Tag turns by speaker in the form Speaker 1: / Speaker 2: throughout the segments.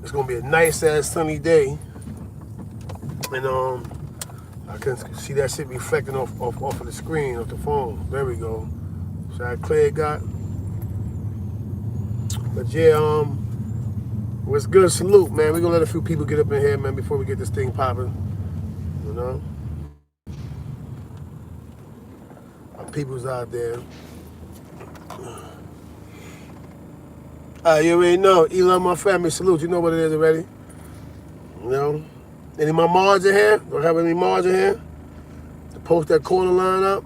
Speaker 1: It's gonna be a nice ass sunny day, and I can see that shit reflecting off of the screen of the phone. There we go. So how clear it got. But yeah, what's good? Salute, man. We're gonna let a few people get up in here, man, before we get this thing popping. You know, our people's out there. You already know. Elon, my family, salute. You know what it is already. You know. Any of my mods in here? Don't have any mods in here to post that corner line up.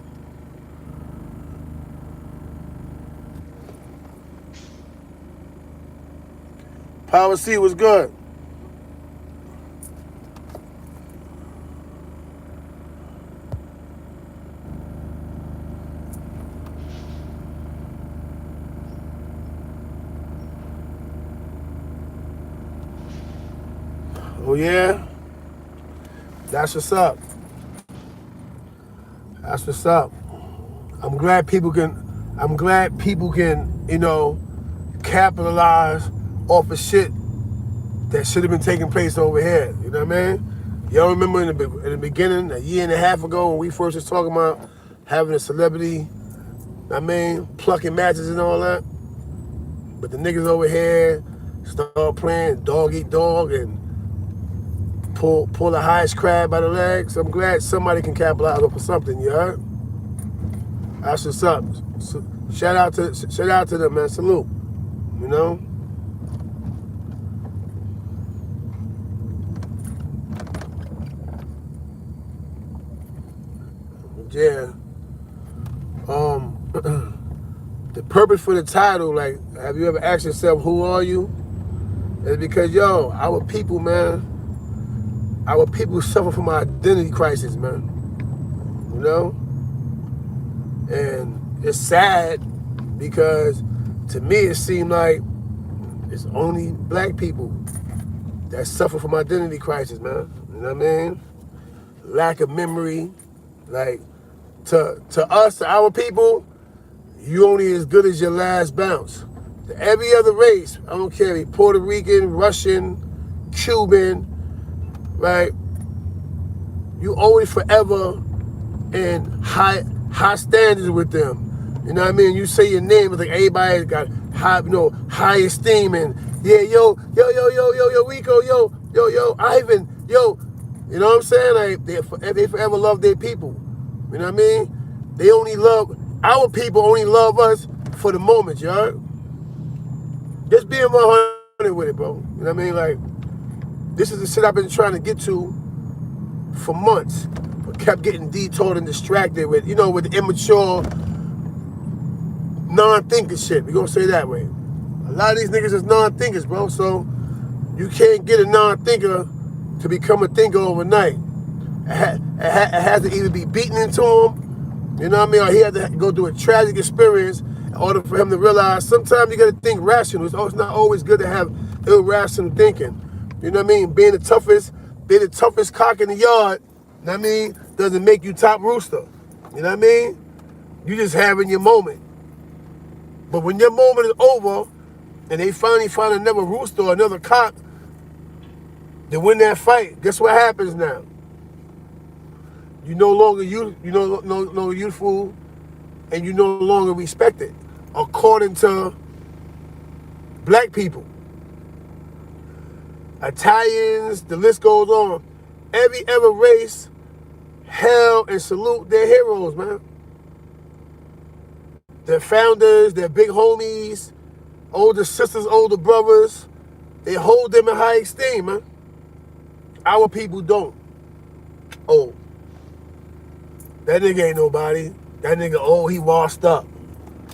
Speaker 1: Power C was good. Oh yeah, that's what's up. That's what's up. I'm glad people can, you know, capitalize off of shit that should have been taking place over here. You know what I mean? Y'all remember in the beginning, a year and a half ago, when we first was talking about having a celebrity, plucking matches and all that. But the niggas over here start playing dog eat dog and pull the highest crab by the legs. I'm glad somebody can capitalize off of something, you heard? That's what's up. So, shout out to them, man. Salute. You know? Yeah. The purpose for the title, like, have you ever asked yourself, who are you? It's because, yo, our people, man, our people suffer from an identity crisis, man. You know? And it's sad because, to me, it seemed like it's only black people that suffer from identity crisis, man. You know what I mean? Lack of memory. Like, to us, to our people, you only as good as your last bounce. To every other race, I don't care if Puerto Rican, Russian, Cuban, right? You always forever in high standards with them. You know what I mean? You say your name, it's like everybody got high esteem and yeah, yo, Rico, yo, Ivan, yo. You know what I'm saying? Like they forever love their people. You know what I mean? They only love, our people only love us for the moment, you heard? Just being 100 with it, bro. You know what I mean? Like, this is the shit I've been trying to get to for months, but kept getting detoured and distracted with, with the immature, non-thinking shit. We gonna say it that way. A lot of these niggas is non-thinkers, bro, so you can't get a non-thinker to become a thinker overnight. It has to either be beaten into him, you know what I mean, or he had to go through a tragic experience in order for him to realize sometimes you gotta think rational. It's not always good to have irrational thinking. You know what I mean? Being the toughest cock in the yard, you know what I mean, doesn't make you top rooster. You know what I mean? You just having your moment. But when your moment is over and they finally find another rooster or another cock to win that fight, guess what happens now? You no longer no youthful, and you no longer respected, according to black people, Italians. The list goes on. Every other race hail and salute their heroes, man. Their founders, their big homies, older sisters, older brothers. They hold them in high esteem, man. Our people don't. Oh. That nigga ain't nobody. That nigga, he washed up.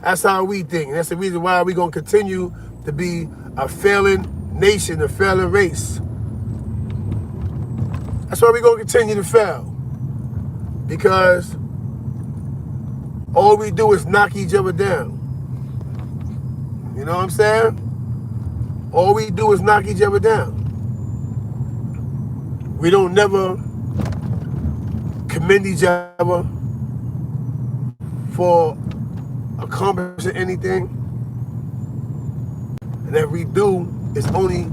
Speaker 1: That's how we think. And that's the reason why we gonna continue to be a failing nation, a failing race. That's why we gonna continue to fail. Because all we do is knock each other down. You know what I'm saying? All we do is knock each other down. We don't never commend each other for accomplishing anything. And if we do, it's only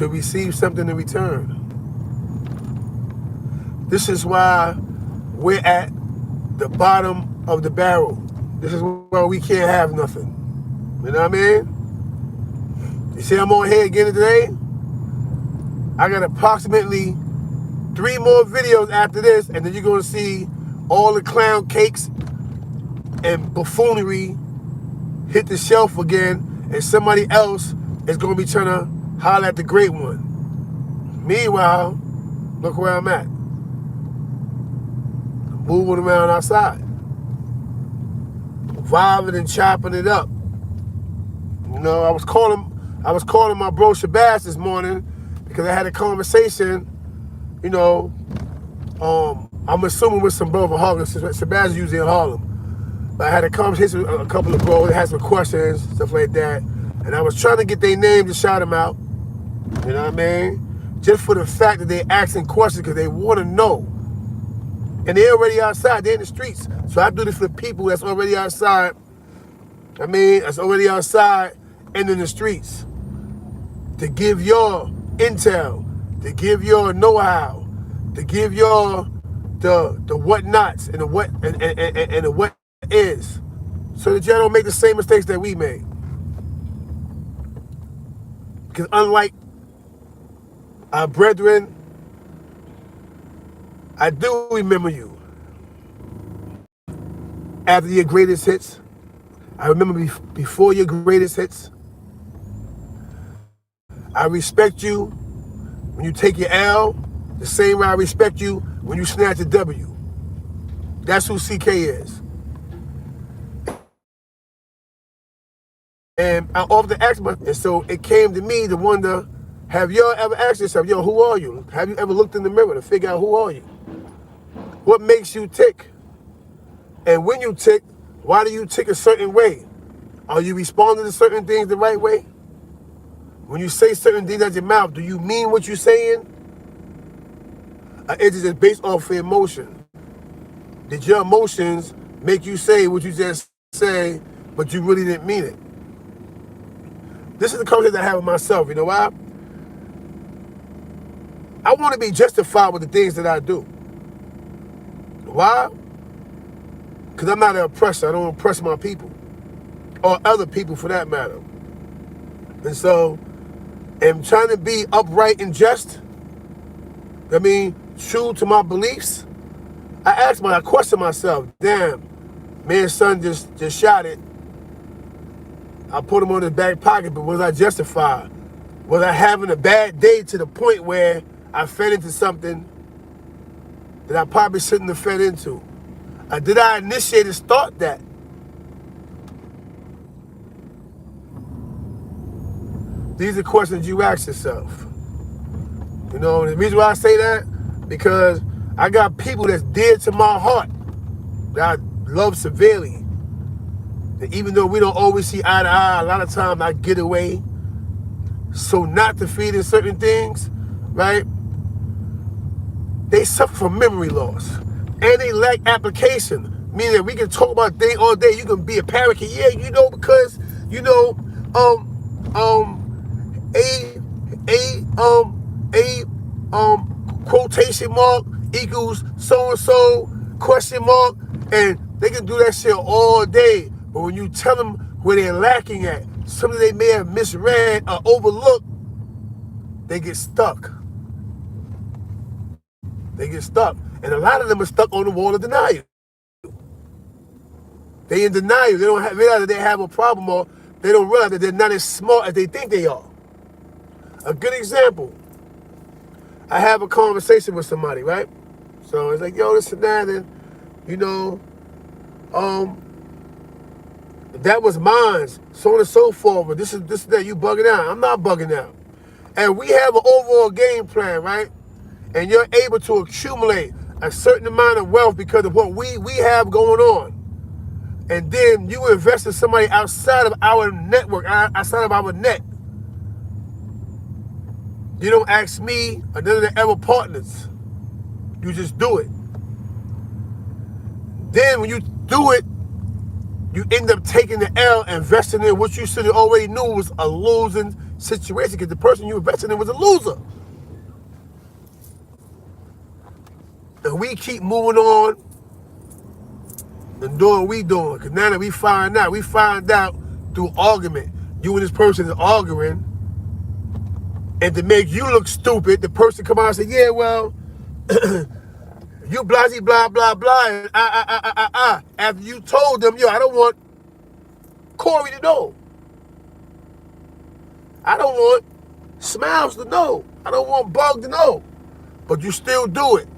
Speaker 1: to receive something in return. This is why we're at the bottom of the barrel. This is why we can't have nothing. You know what I mean? You see I'm on here again today? I got approximately 3 more videos after this, and then you're going to see all the clown cakes and buffoonery hit the shelf again, and somebody else is going to be trying to holler at the great one. Meanwhile, look where I'm at. Moving around outside. Vibing and chopping it up. You know, I was calling my bro Shabazz this morning because I had a conversation, you know, I'm assuming with some bro from Harlem. Shabazz is usually in Harlem. But I had a conversation with a couple of bros that had some questions, stuff like that. And I was trying to get their name to shout them out. You know what I mean? Just for the fact that they asking questions because they want to know. And they're already outside. They're in the streets. So I do this for the people that's already outside. I mean, that's already outside and in the streets. To give y'all intel. To give y'all know-how. To give y'all the whatnots and the what and the what is. So that y'all don't make the same mistakes that we made. Because unlike our brethren, I do remember you. After your greatest hits, I remember before your greatest hits. I respect you when you take your L, the same way I respect you when you snatch a W. That's who CK is. And I often ask myself, and so it came to me to wonder, have y'all ever asked yourself, yo, who are you? Have you ever looked in the mirror to figure out who are you? What makes you tick? And when you tick, why do you tick a certain way? Are you responding to certain things the right way? When you say certain things out your mouth, do you mean what you're saying? Or is it just based off of emotion? Did your emotions make you say what you just say, but you really didn't mean it? This is the conversation I have with myself. You know why? I want to be justified with the things that I do. Why? Because I'm not an oppressor. I don't oppress my people. Or other people for that matter. And so, I'm trying to be upright and just. I mean, true to my beliefs. I question myself, damn, man's son just shot it. I put him on his back pocket, but was I justified? Was I having a bad day to the point where I fed into something that I probably shouldn't have fed into? Or did I initiate and start that? These are questions you ask yourself. You know, the reason why I say that, because I got people that's dear to my heart that I love severely. And even though we don't always see eye to eye, a lot of times I get away so not to feed in certain things, right? They suffer from memory loss. And they lack application. Meaning that we can talk about things all day. You can be a parakeet. Yeah, you know, because, you know, quotation mark equals so-and-so, question mark, and they can do that shit all day. But when you tell them where they're lacking at, something they may have misread or overlooked, they get stuck. They get stuck. And a lot of them are stuck on the wall of denial. They in denial. They don't realize that they have a problem, or they don't realize that they're not as smart as they think they are. A good example, I have a conversation with somebody, right? So it's like, yo, this and that, and, you know, that was mine, so on and so forth, but this is that, you bugging out. I'm not bugging out. And we have an overall game plan, right? And you're able to accumulate a certain amount of wealth because of what we have going on. And then you invest in somebody outside of our network, outside of our net. You don't ask me or none of the other partners. You just do it. Then when you do it, you end up taking the L, investing in what you should have already knew was a losing situation because the person you invested in was a loser. And we keep moving on and doing what we doing. Because now that we find out through argument, you and this person is arguing, and to make you look stupid, the person come out and say, yeah, well, you blah, blah, blah, blah, and after you told them, yo, I don't want Corey to know. I don't want Smiles to know. I don't want Bug to know. But you still do it.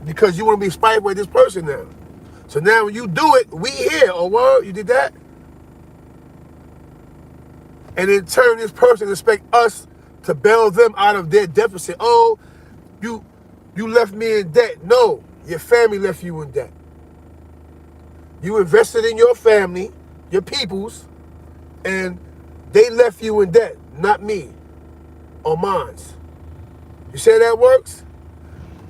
Speaker 1: Because you want to be spiteful with this person now. So now when you do it, we here. Oh, word, you did that? And in turn, this person expect us to bail them out of their deficit. Oh, you left me in debt. No, your family left you in debt. You invested in your family, your peoples, and they left you in debt, not me or mines. You say that works?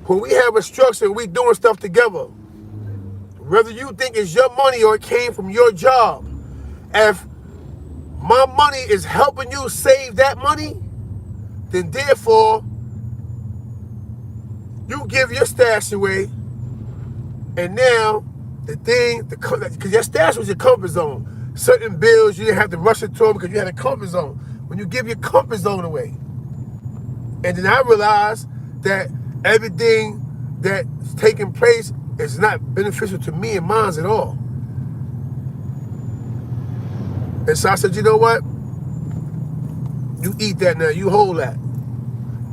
Speaker 1: When we have a structure, we doing stuff together. Whether you think it's your money or it came from your job, if my money is helping you save that money, then therefore, you give your stash away, and now because your stash was your comfort zone. Certain bills, you didn't have to rush into them because you had a comfort zone. When you give your comfort zone away. And then I realized that everything that's taking place is not beneficial to me and mine at all. And so I said, you know what? You eat that now, you hold that.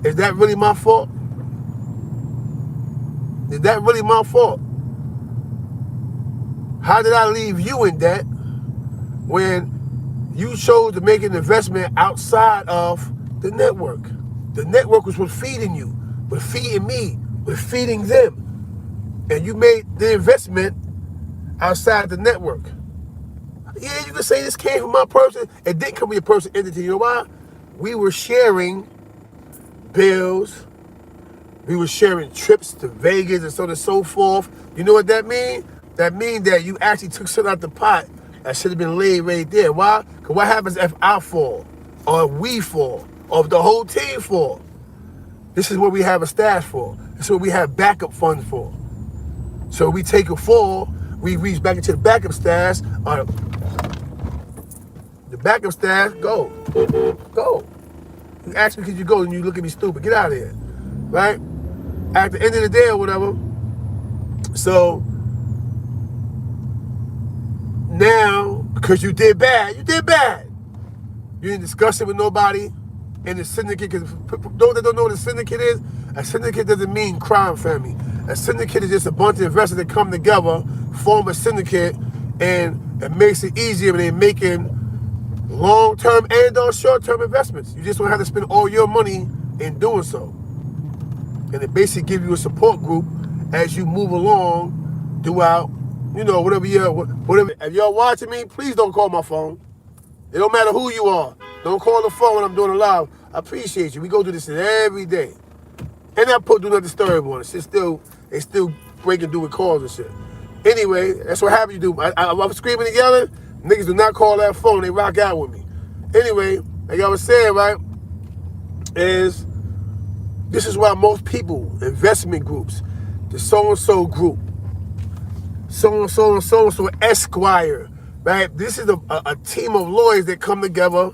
Speaker 1: Is that really my fault? Is that really my fault? How did I leave you in debt when you chose to make an investment outside of the network? The network was feeding you, was feeding me, was feeding them. And you made the investment outside the network. Yeah, you can say this came from my person. It didn't come from your person entity. You know why? We were sharing bills. We were sharing trips to Vegas and so on and so forth. You know what that means? That means that you actually took something out the pot that should have been laid right there. Why? Because what happens if I fall, or we fall, or if the whole team fall? This is what we have a stash for. This is what we have backup funds for. So we take a fall, we reach back into the backup stash. The backup stash, go. You ask me because you go and you look at me stupid. Get out of here, right? At the end of the day or whatever. So now, because you did bad. You didn't discuss it with nobody in the syndicate. Because those that don't know what a syndicate is, a syndicate doesn't mean crime family. A syndicate is just a bunch of investors that come together, form a syndicate, and it makes it easier when they're making long-term and or short-term investments. You just don't have to spend all your money in doing so. And it basically gives you a support group as you move along throughout, whatever. If y'all watching me, please don't call my phone. It don't matter who you are. Don't call the phone when I'm doing a live. I appreciate you. We go do this shit every day. And I do not disturb on it. They still breaking through with calls and shit. Anyway, that's what happens. You do. I'm screaming and yelling. Niggas do not call that phone. They rock out with me. Anyway, like I was saying, right, this is why most people, investment groups, the so-and-so group, so-and-so Esquire, right? This is a team of lawyers that come together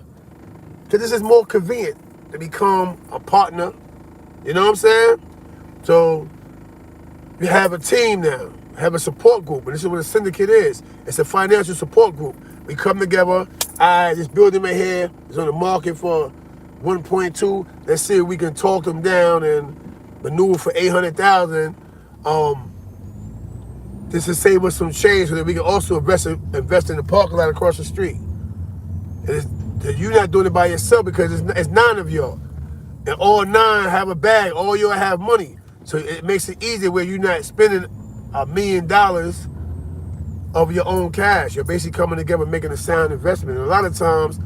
Speaker 1: because this is more convenient to become a partner. You know what I'm saying? So you have a team now, have a support group, and this is what a syndicate is. It's a financial support group. We come together. This building right here is on the market for 1.2. Let's see if we can talk them down and maneuver for 800,000. This is save us some change so that we can also invest in the parking lot across the street. And you're not doing it by yourself because it's 9 of y'all. And all 9 have a bag. All y'all have money. So it makes it easier where you're not spending $1 million of your own cash. You're basically coming together making a sound investment. And a lot of times,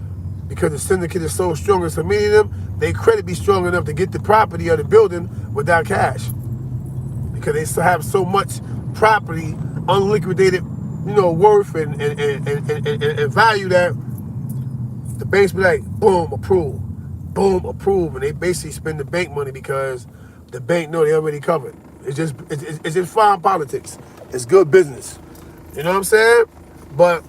Speaker 1: because the syndicate is so strong and so many of them, their credit be strong enough to get the property or the building without cash. Because they still have so much property, unliquidated, worth and value that The banks be like, boom, approve. Boom, approve. And they basically spend the bank money because the bank know they already covered. It's just fine politics. It's good business. You know what I'm saying? But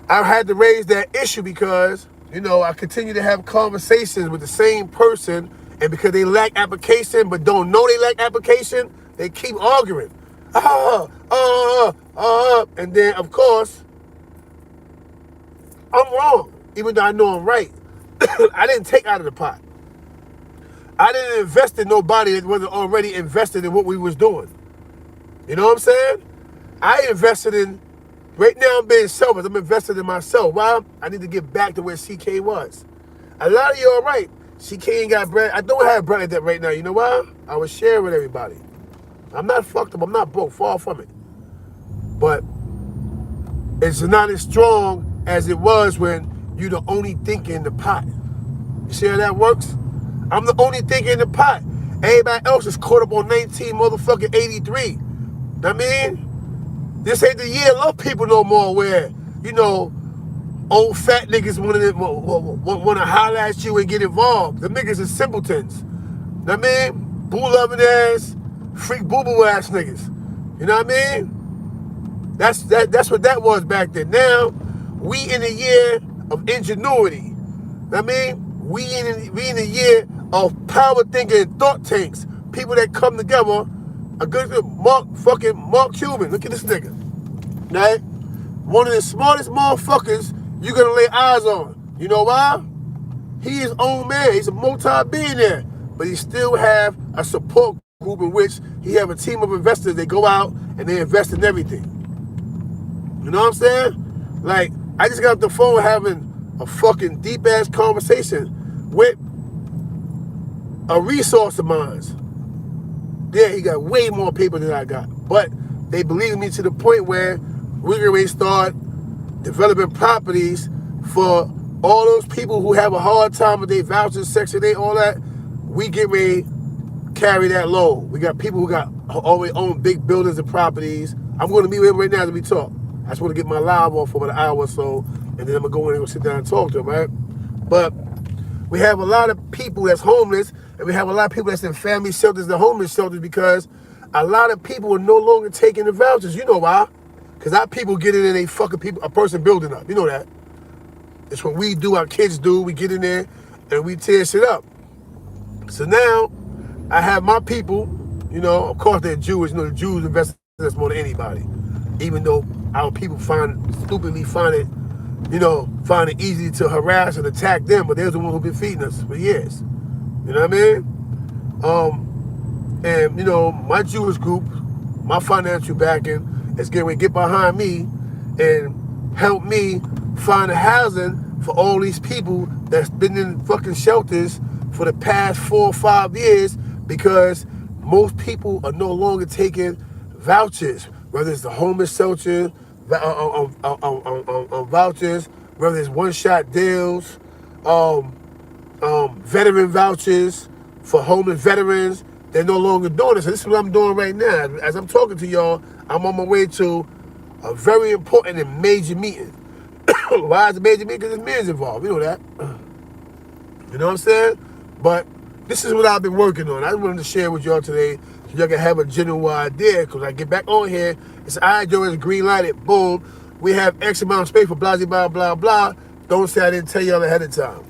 Speaker 1: I had to raise that issue because, I continue to have conversations with the same person, and because they lack application but don't know they lack application, they keep arguing. And then, of course, I'm wrong, even though I know I'm right. I didn't take out of the pot. I didn't invest in nobody that wasn't already invested in what we was doing. You know what I'm saying? I invested in, right now I'm being selfish, I'm invested in myself. Why? I need to get back to where CK was. A lot of you are right. CK ain't got bread. I don't have bread like that right now. You know why? I was sharing with everybody. I'm not fucked up. I'm not broke. Far from it. But it's not as strong as it was when you the only thinker in the pot. You see how that works? I'm the only thinker in the pot. Everybody else is caught up on 19 motherfucking 83. I mean, this ain't the year of people no more where, old fat niggas want to holler at you and get involved. The niggas are simpletons. I mean, boo-loving ass, freak boo-boo ass niggas. You know what I mean? That's what that was back then. Now, we in a year of ingenuity. I mean, we in a year of power thinking and thought tanks. People that come together. A good Mark Cuban. Look at this nigga. Right? One of the smartest motherfuckers you're gonna lay eyes on. You know why? He is own man. He's a multi-billionaire. But he still have a support group in which he have a team of investors. They go out and they invest in everything. You know what I'm saying? Like, I just got off the phone having a fucking deep-ass conversation with a resource of mine. Yeah, he got way more paper than I got. But they believe in me to the point where we're going to start developing properties for all those people who have a hard time with their vouchers, Section 8, all that. We get ready to carry that load. We got people who got already own big buildings and properties. I'm going to meet with them right now as we talk. I just want to get my live off for about an hour or so, and then I'm going to go in and go sit down and talk to them, right? But we have a lot of people that's homeless, and we have a lot of people that's in family shelters and homeless shelters because a lot of people are no longer taking the vouchers. You know why? Because our people get in there and they fucking a person building up. You know that. It's what we do, our kids do. We get in there and we tear shit up. So now I have my people, of course they're Jewish. The Jews invest in us more than anybody. Even though our people stupidly find it easy to harass and attack them, but they're the ones who've been feeding us for years. You know what I mean? And, my Jewish group, my financial backing is going to get behind me and help me find a housing for all these people that's been in fucking shelters for the past 4 or 5 years because most people are no longer taking vouchers, whether it's the homeless shelter, vouchers, whether it's one-shot deals, veteran vouchers for homeless veterans. They're no longer doing it. So this is what I'm doing right now. As I'm talking to y'all, I'm on my way to a very important and major meeting. Why is it a major meeting? Because there's millions involved. You know that. You know what I'm saying? But this is what I've been working on. I wanted to share with y'all today so y'all can have a general idea. Because I get back on here, it's all right, Joe, it's green lighted. Boom. We have X amount of space for blah, blah, blah, blah. Don't say I didn't tell y'all ahead of time.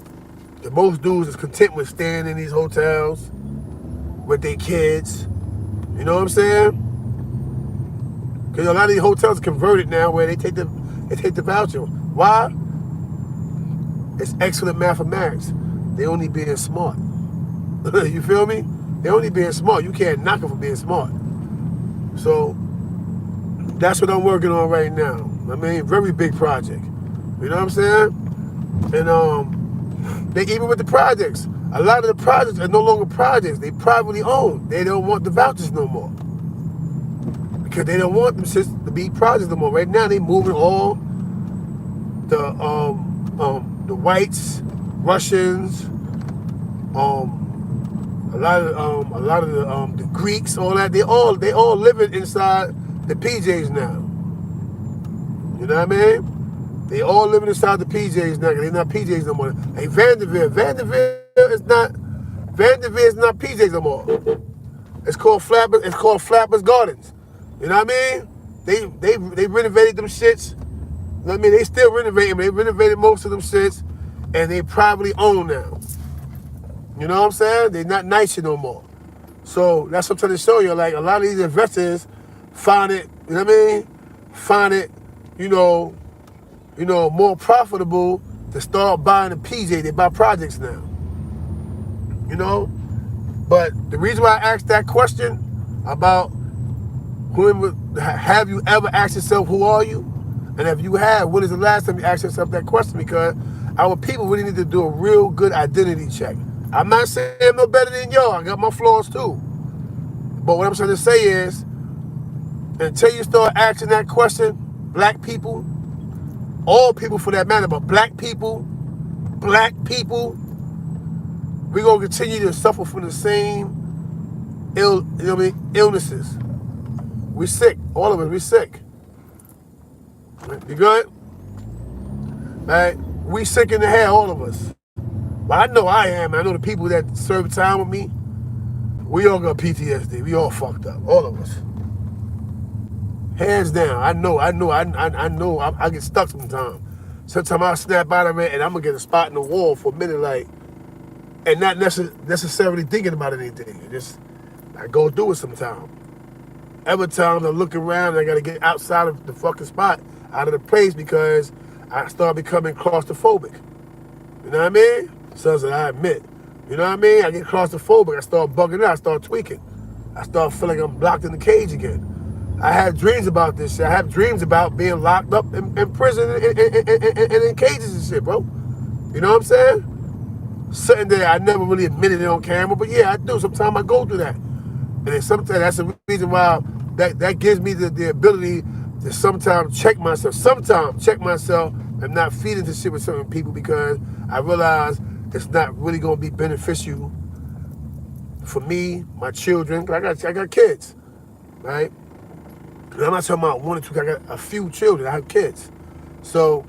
Speaker 1: The most dudes is content with staying in these hotels with their kids. You know what I'm saying? Because a lot of these hotels converted now where they take the voucher. Why? It's excellent mathematics. They only being smart. You feel me? They only being smart. You can't knock them for being smart. So that's what I'm working on right now. I mean, very big project. You know what I'm saying? And they even with the projects, a lot of the projects are no longer projects. They privately owned. They don't want the vouchers no more because they don't want them to be projects no more. Right now, they moving all the whites, Russians, a lot of the Greeks, all that. They all living inside the PJs now. You know what I mean? They all living inside the PJs now. They're not PJs no more. Hey, Vanderveer is not PJs no more. It's called Flappers. It's called Flappers Gardens. You know what I mean? They renovated them shits. You know what I mean? They still renovating. They renovated most of them shits, and they privately own now. You know what I'm saying? They're not nice no more. So that's what I'm trying to show you. Like, a lot of these investors find it, you know what I mean? Find it, more profitable to start buying a PJ. They buy projects now. You know? But the reason why I asked that question about have you ever asked yourself, who are you? And if you have, when is the last time you asked yourself that question? Because our people really need to do a real good identity check. I'm not saying I'm no better than y'all. I got my flaws too. But what I'm trying to say is, until you start asking that question, black people, all people for that matter, but black people, we're going to continue to suffer from the same illnesses. We sick. All of us, we sick. You good? Right? We sick in the head, all of us. But I know I am. I know the people that serve time with me, we all got PTSD. We all fucked up. All of us. Hands down. I know. I get stuck sometimes. Sometimes I snap out of it and I'm going to get a spot in the wall for a minute, like, and not necessarily thinking about anything. I go through it sometimes. Every time I look around, I got to get outside of the fucking spot, out of the place, because I start becoming claustrophobic. You know what I mean? Something I admit. You know what I mean? I get claustrophobic. I start bugging out. I start tweaking. I start feeling I'm blocked in the cage again. I have dreams about this shit. I have dreams about being locked up in prison and in cages and shit, bro. You know what I'm saying? Something that I never really admitted it on camera, but yeah, I do. Sometimes I go through that. And then sometimes that's the reason why that gives me the ability to sometimes check myself. And not feed into shit with certain people, because I realize it's not really going to be beneficial for me, my children. I got kids, right? And I'm not talking about one or two. I got a few children. I have kids. So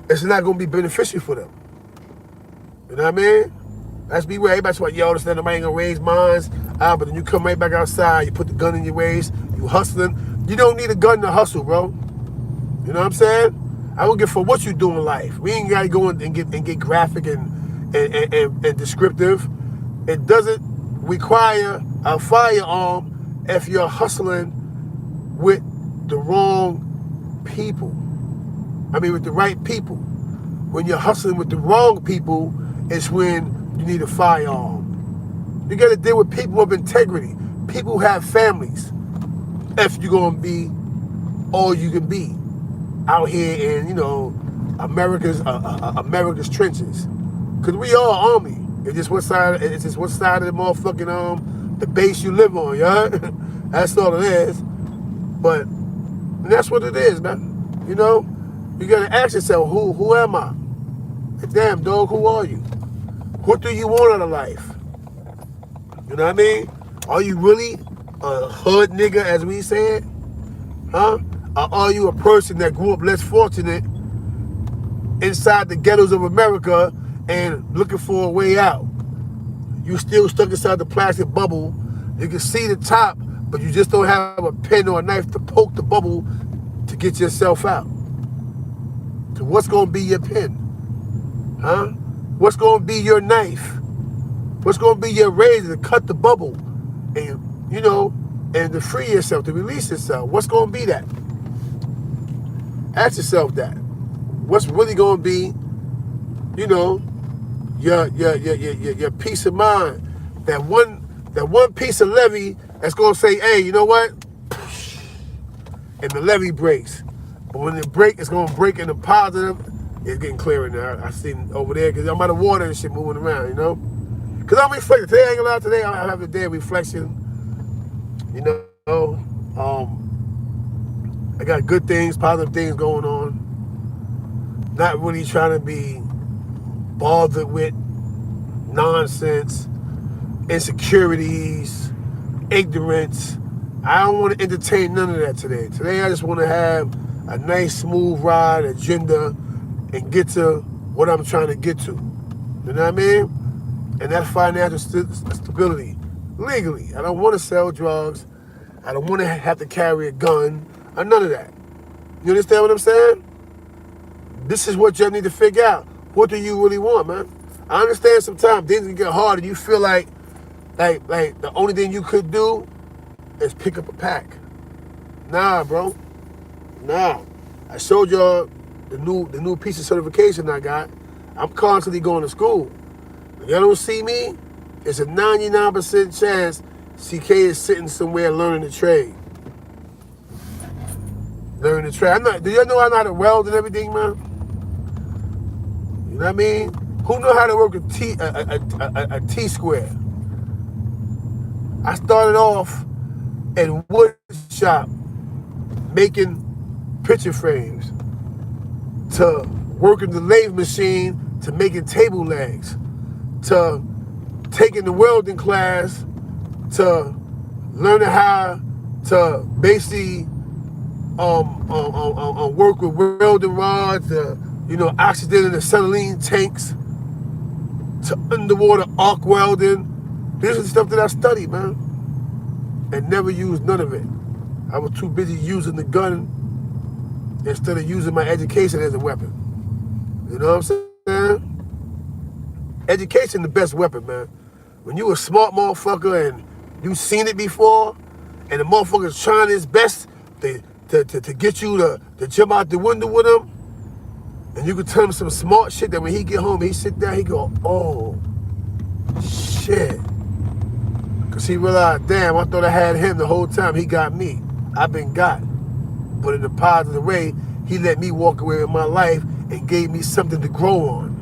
Speaker 1: it's not going to be beneficial for them. You know what I mean? Let's be real. Everybody's like, yo, this nobody ain't going to raise mines. But then you come right back outside. You put the gun in your waist. You hustling. You don't need a gun to hustle, bro. You know what I'm saying? I don't give a fuck what you do in life. We ain't got to go and get graphic and descriptive. It doesn't require a firearm if you're hustling with the wrong people. I mean, with the right people. When you're hustling with the wrong people, it's when you need a firearm. You got to deal with people of integrity. People who have families. If you're going to be all you can be out here in, America's trenches. Because we all army. It's just what side of the motherfucking the base you live on, yeah? That's all it is. But that's what it is, man. You gotta ask yourself, who am I? Damn, dog, who are you? What do you want out of life? You know what I mean? Are you really a hood nigga, as we said? Huh? Or are you a person that grew up less fortunate inside the ghettos of America and looking for a way out? You still stuck inside the plastic bubble. You can see the top, but you just don't have a pen or a knife to poke the bubble to get yourself out. So what's going to be your pen? Huh? What's going to be your knife? What's going to be your razor to cut the bubble and, and to free yourself, to release yourself? What's going to be that? Ask yourself that. What's really going to be, your peace of mind? That one piece of levee that's going to say, hey, you know what? And the levee breaks. But when it breaks, it's going to break in the positive. It's getting clearer now. I seen over there, because I'm out of water and shit moving around, Because I'm reflecting. Today, I ain't gonna lie, today I have a day of reflection. I got good things, positive things going on. Not really trying to be bothered with nonsense, insecurities, ignorance. I don't want to entertain none of that today. Today I just want to have a nice smooth ride agenda and get to what I'm trying to get to. You know what I mean? And that financial stability, legally. I don't want to sell drugs. I don't want to have to carry a gun or none of that. You understand what I'm saying? This is what y'all need to figure out. What do you really want, man? I understand sometimes things can get hard and you feel like the only thing you could do is pick up a pack. Nah, bro. Nah. I showed y'all the new piece of certification I got. I'm constantly going to school. If y'all don't see me, it's a 99% chance CK is sitting somewhere learning the trade. Learning the trade. Do y'all know I know how to weld and everything, man? You know what I mean? Who know how to work a T-square? I started off in wood shop making picture frames, to working the lathe machine, to making table legs, to taking the welding class, to learning how to basically work with welding rods, oxygen and acetylene tanks, to underwater arc welding. This is stuff that I studied, man, and never used none of it. I was too busy using the gun instead of using my education as a weapon. You know what I'm saying? Education the best weapon, man. When you a smart motherfucker and you seen it before, and the motherfucker's trying his best to get you to jump out the window with him, and you can tell him some smart shit that when he get home, he sit down, he go, oh, shit. Because he realized, damn, I thought I had him the whole time. He got me. I've been got. But in a positive way, he let me walk away with my life and gave me something to grow on.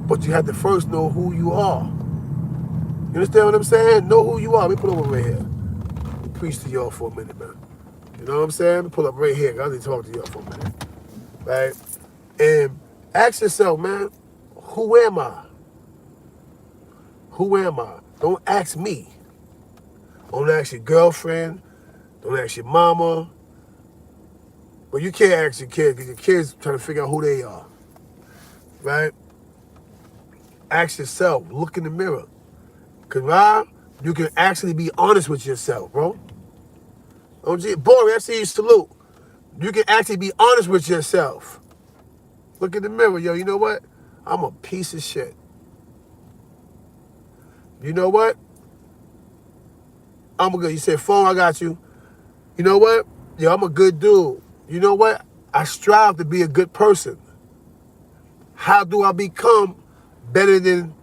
Speaker 1: But you have to first know who you are. You understand what I'm saying? Know who you are. Let me pull up right here. Let me preach to y'all for a minute, man. You know what I'm saying? Let me pull up right here. I need to talk to y'all for a minute. Right? And ask yourself, man, who am I? Who am I? Don't ask me. Don't ask your girlfriend. Don't ask your mama. But you can't ask your kids because your kids trying to figure out who they are. Right? Ask yourself. Look in the mirror. Because now you can actually be honest with yourself, bro. Boy, I see you salute. You can actually be honest with yourself. Look in the mirror, yo. You know what? I'm a piece of shit. You know what? I'm a good. You said, phone, I got you. You know what? Yo, I'm a good dude. You know what? I strive to be a good person. How do I become better than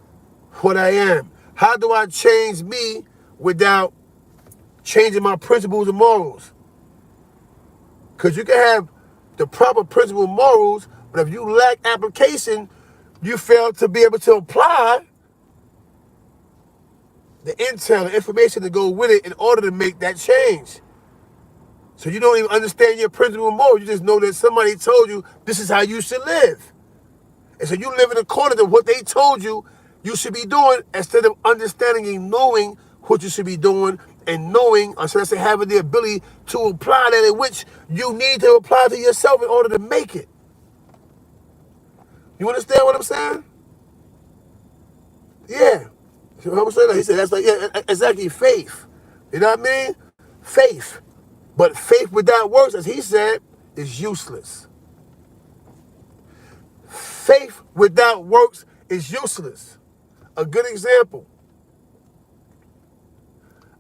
Speaker 1: what I am? How do I change me without changing my principles and morals? Because you can have the proper principles and morals, but if you lack application, you fail to be able to apply the intel, the information to go with it in order to make that change. So you don't even understand your principle and morals. You just know that somebody told you this is how you should live. And so you live in accordance to what they told you should be doing instead of understanding and knowing what you should be doing and knowing, or should I say having the ability to apply that in which you need to apply to yourself in order to make it. You understand what I'm saying? Yeah. You know what I'm saying? He said, that's like, yeah, exactly, faith. You know what I mean? Faith. But faith without works, as he said, is useless. Faith without works is useless. A good example.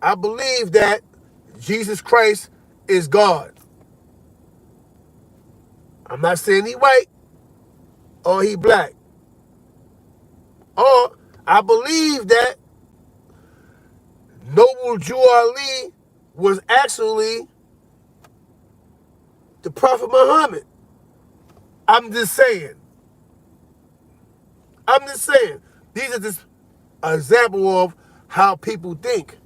Speaker 1: I believe that Jesus Christ is God. I'm not saying he white or he black. Or I believe that Noble Drew Ali was actually the Prophet Muhammad. I'm just saying. These are just an example of how people think.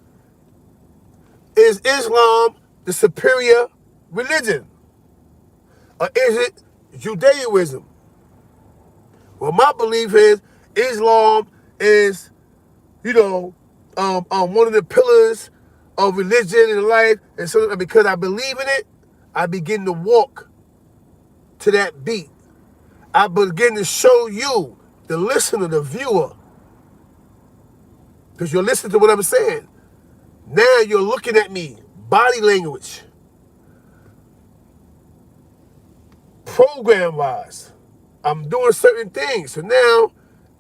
Speaker 1: Is Islam the superior religion? Or is it Judaism? Well, my belief is Islam is, one of the pillars of religion and life. And so because I believe in it, I begin to walk to that beat. I begin to show you, the listener, the viewer, because you're listening to what I'm saying. Now you're looking at me, body language, program-wise. I'm doing certain things. So now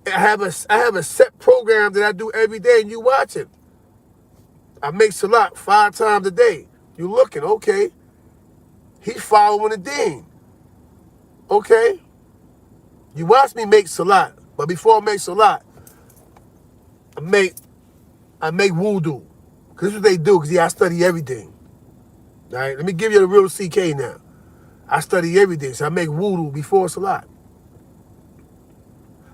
Speaker 1: I have a set program that I do every day, and you watch it. I make salat 5 times a day. You looking, okay. He's following the deen. Okay. You watch me make salat, but before I make salat, I make wudu. Because this is what they do, because I study everything. All right, let me give you the real CK now. I study everything, so I make wudu before salat.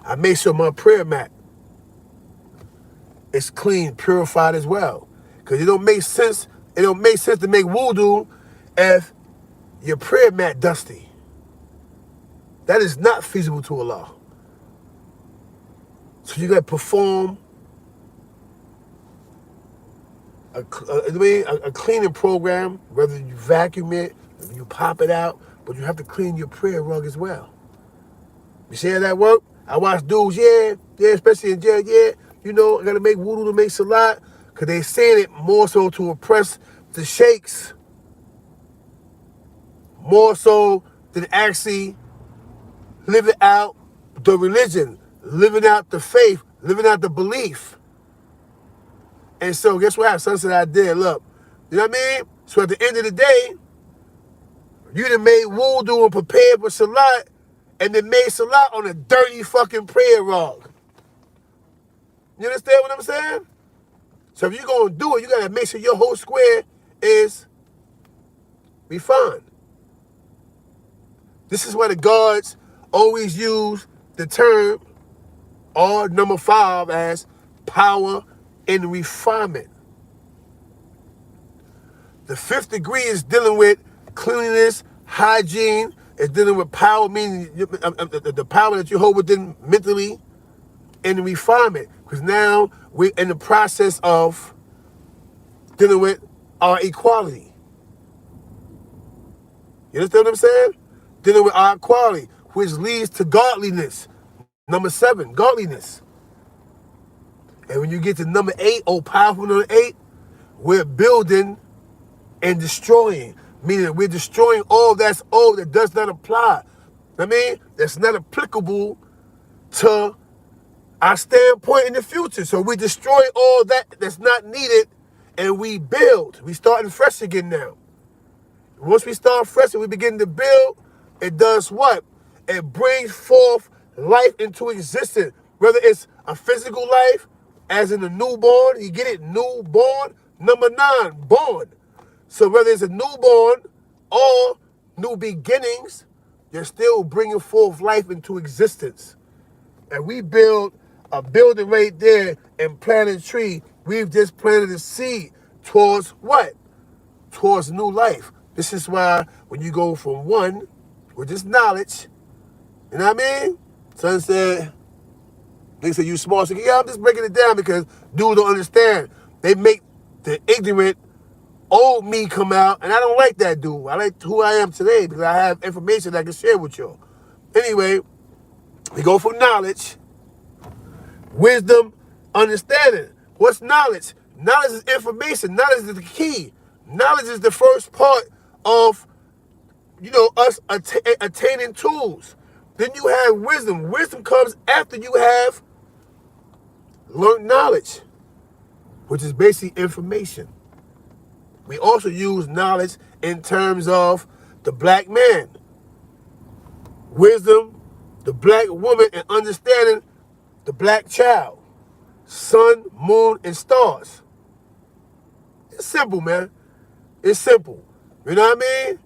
Speaker 1: I make sure my prayer mat is clean, purified as well. Because it don't make sense to make wudu if your prayer mat dusty. That is not feasible to Allah. So you got to perform a cleaning program, whether you vacuum it, whether you pop it out, but you have to clean your prayer rug as well. You see how that work? I watch dudes, especially in jail, I got to make wudu to make salat, because they saying it more so to oppress the sheikhs, more so than actually living out the religion, living out the faith, living out the belief. And so guess what happened? Son said, I did. Look, you know what I mean? So at the end of the day, you done made wudu and prepared for salat, and then made salat on a dirty fucking prayer rug. You understand what I'm saying? So if you're going to do it, you got to make sure your whole square is refined. This is why the guards always use the term, or number 5, as power and refinement. The 5th degree is dealing with cleanliness, hygiene. It's dealing with power, meaning the power that you hold within mentally, and refinement. Because now we're in the process of dealing with our equality. You understand what I'm saying? Dealing with our equality, which leads to godliness. Number 7, godliness. And when you get to number 8, powerful number 8, we're building and destroying. Meaning that we're destroying all that's old that does not apply. I mean, that's not applicable to our standpoint in the future. So we destroy all that's not needed, and we build. We starting fresh again now. Once we start fresh and we begin to build, it does what? It brings forth life into existence. Whether it's a physical life, as in a newborn, you get it, newborn. Number 9, born. So whether it's a newborn or new beginnings, you're still bringing forth life into existence. And we build a building right there and plant a tree. We've just planted a seed towards what? Towards new life. This is why when you go from 1, which is knowledge, you know what I mean? Son said, they say you smart. So yeah, I'm just breaking it down because dudes don't understand. They make the ignorant old me come out, and I don't like that dude. I like who I am today because I have information I can share with y'all. Anyway, we go from knowledge, wisdom, understanding. What's knowledge? Knowledge is information. Knowledge is the key. Knowledge is the first part of, us attaining tools. Then you have wisdom. Wisdom comes after you have learned knowledge, which is basically information. We also use knowledge in terms of the black man. Wisdom, the black woman, and understanding the black child. Sun, moon, and stars. It's simple, man. It's simple. You know what I mean?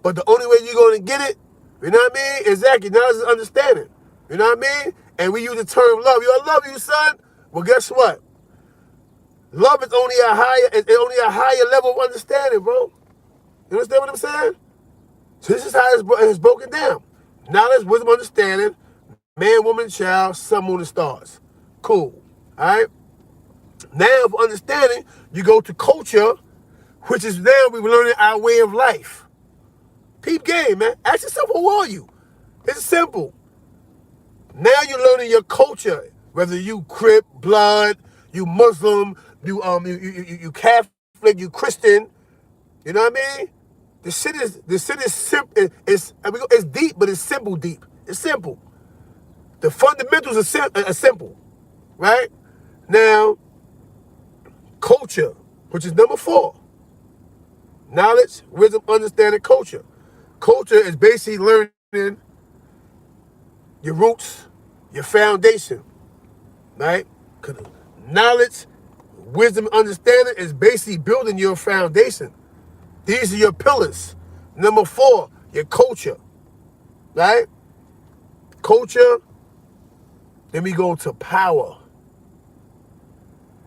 Speaker 1: But the only way you're going to get it, you know what I mean? Exactly. Knowledge is understanding. You know what I mean? And we use the term love. I love you, son. Well, guess what? Love is only a higher level of understanding, bro. You understand what I'm saying? So this is how it's broken down. Knowledge, wisdom, understanding, man, woman, child, sun, moon, and stars. Cool. All right? Now, for understanding, you go to culture, which is now we're learning our way of life. Peep game, man. Ask yourself, who are you? It's simple. Now you're learning your culture, whether you Crip, Blood, you Muslim, you Catholic, you Christian. You know what I mean? The shit is simple. It's deep, but it's simple deep. It's simple. The fundamentals are simple, right? Now, culture, which is number 4. Knowledge, wisdom, understanding, culture. Culture is basically learning your roots, your foundation, right? Because knowledge, wisdom, understanding is basically building your foundation. These are your pillars. Number 4, your culture, right? Culture, then we go to power.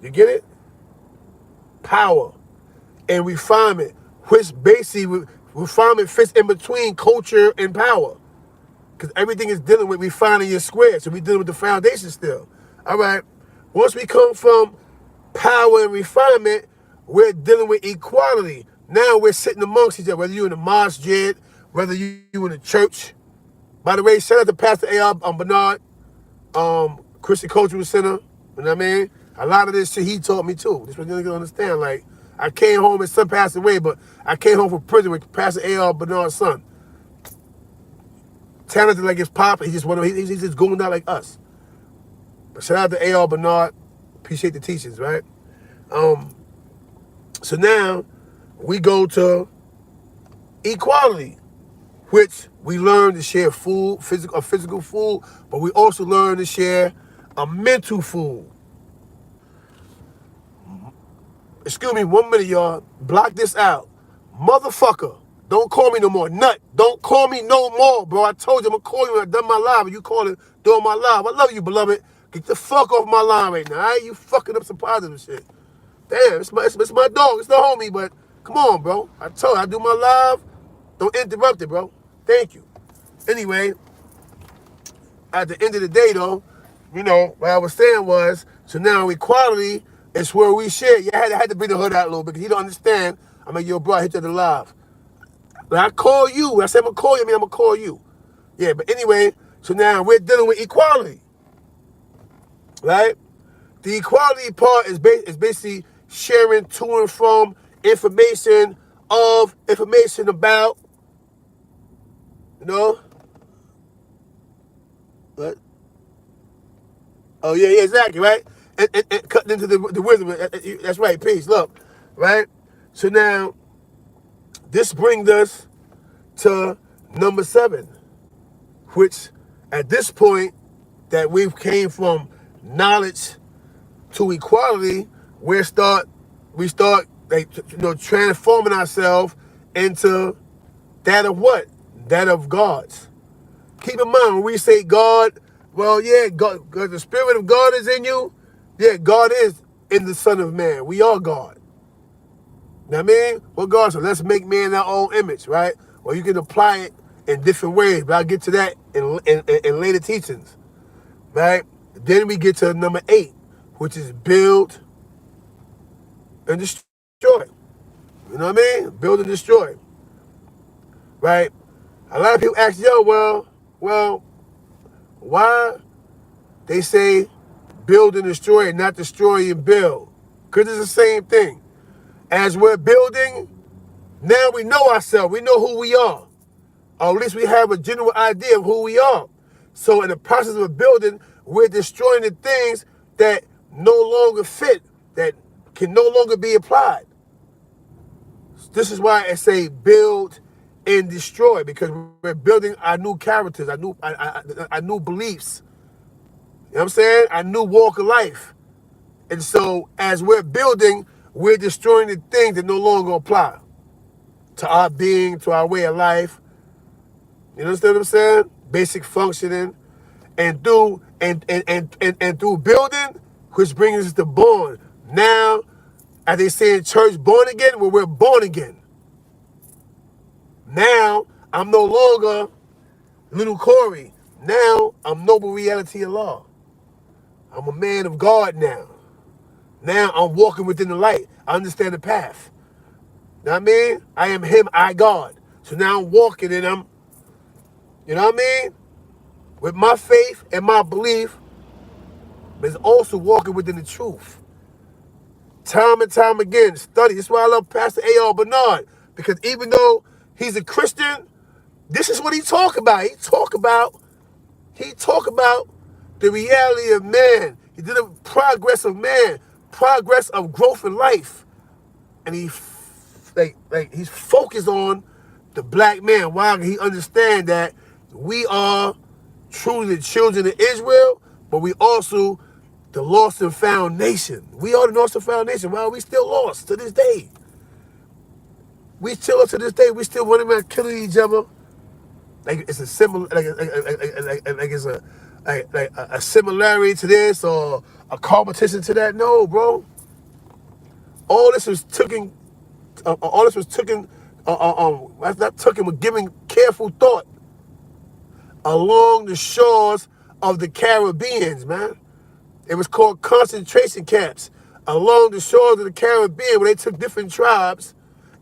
Speaker 1: You get it? Power and refinement, which basically refinement fits in between culture and power. Because everything is dealing with refining your square. So we're dealing with the foundation still. All right. Once we come from power and refinement, we're dealing with equality. Now we're sitting amongst each other, whether you're in the masjid, whether you in the church. By the way, shout out to Pastor A.R. Bernard, Christian Cultural Center. You know what I mean? A lot of this shit he taught me too. This is what you're going to understand. Like, I came home, his son passed away, but I came home from prison with Pastor A.R. Bernard's son. Talented like his pop, he's just going out like us. But shout out to A.R. Bernard. Appreciate the teachings, right? So now we go to equality, which we learn to share food, physical food, but we also learn to share a mental food. Excuse me, 1 minute, y'all. Block this out. Motherfucker, don't call me no more. Nut, don't call me no more, bro. I told you I'm going to call you when I done my live, and you calling during my live. I love you, beloved. Get the fuck off my line right now, all right? You fucking up some positive shit. Damn, it's my dog. It's the homie, but come on, bro. I told you, I do my live. Don't interrupt it, bro. Thank you. Anyway, at the end of the day, though, you know, what I was saying was, so now equality is where we share. You had to bring the hood out a little bit because he don't understand. I'm like, yo, bro, I hit you at the live. When I call you, when I say I'm going to call you, I mean I'm going to call you. Yeah, but anyway, so now we're dealing with equality, right? The equality part is basically sharing to and from information about, you know, what? Oh, yeah, exactly, right? And cutting into the wisdom. That's right, peace, look, right? So now, this brings us to number 7, which at this point that we've came from knowledge to equality, we start like, you know, transforming ourselves into that of what? That of God's. Keep in mind, when we say God, well, yeah, God, the Spirit of God is in you. Yeah, God is in the Son of Man. We are God. You know what I mean? Well, God said, let's make man in our own image, right? Well, you can apply it in different ways, but I'll get to that in later teachings, right? Then we get to number 8, which is build and destroy. You know what I mean? Build and destroy, right? A lot of people ask, yo, well, why they say build and destroy and not destroy and build? Because it's the same thing. As we're building, now we know ourselves. We know who we are. Or at least we have a general idea of who we are. So in the process of building, we're destroying the things that no longer fit, that can no longer be applied. This is why I say build and destroy, because we're building our new characters, our new beliefs. You know what I'm saying? Our new walk of life. And so as we're building, we're destroying the things that no longer apply to our being, to our way of life. You understand what I'm saying? Basic functioning. And through through building, which brings us to born. Now, as they say in church, born again, well, we're born again. Now, I'm no longer little Corey. Now, I'm noble reality of law. I'm a man of God now. Now, I'm walking within the light. I understand the path. You know what I mean? I am him, I God. So now I'm walking in them, you know what I mean? With my faith and my belief, but it's also walking within the truth. Time and time again, study. That's why I love Pastor A.R. Bernard. Because even though he's a Christian, this is what he talk about. He talk about the reality of man. He did a progress of man, progress of growth in life. And he's focused on the black man. Why? He understand that we are truly the children of Israel, but we also the lost and found nation. We are the lost and found nation. Why are we still lost to this day? We still lost to this day. We still running around killing each other. Like it's a similar, like it's a similarity to this or a competition to that. No, bro. All this was taken. Not taken, but giving careful thought along the shores of the Caribbeans, man. It was called concentration camps along the shores of the Caribbean, where they took different tribes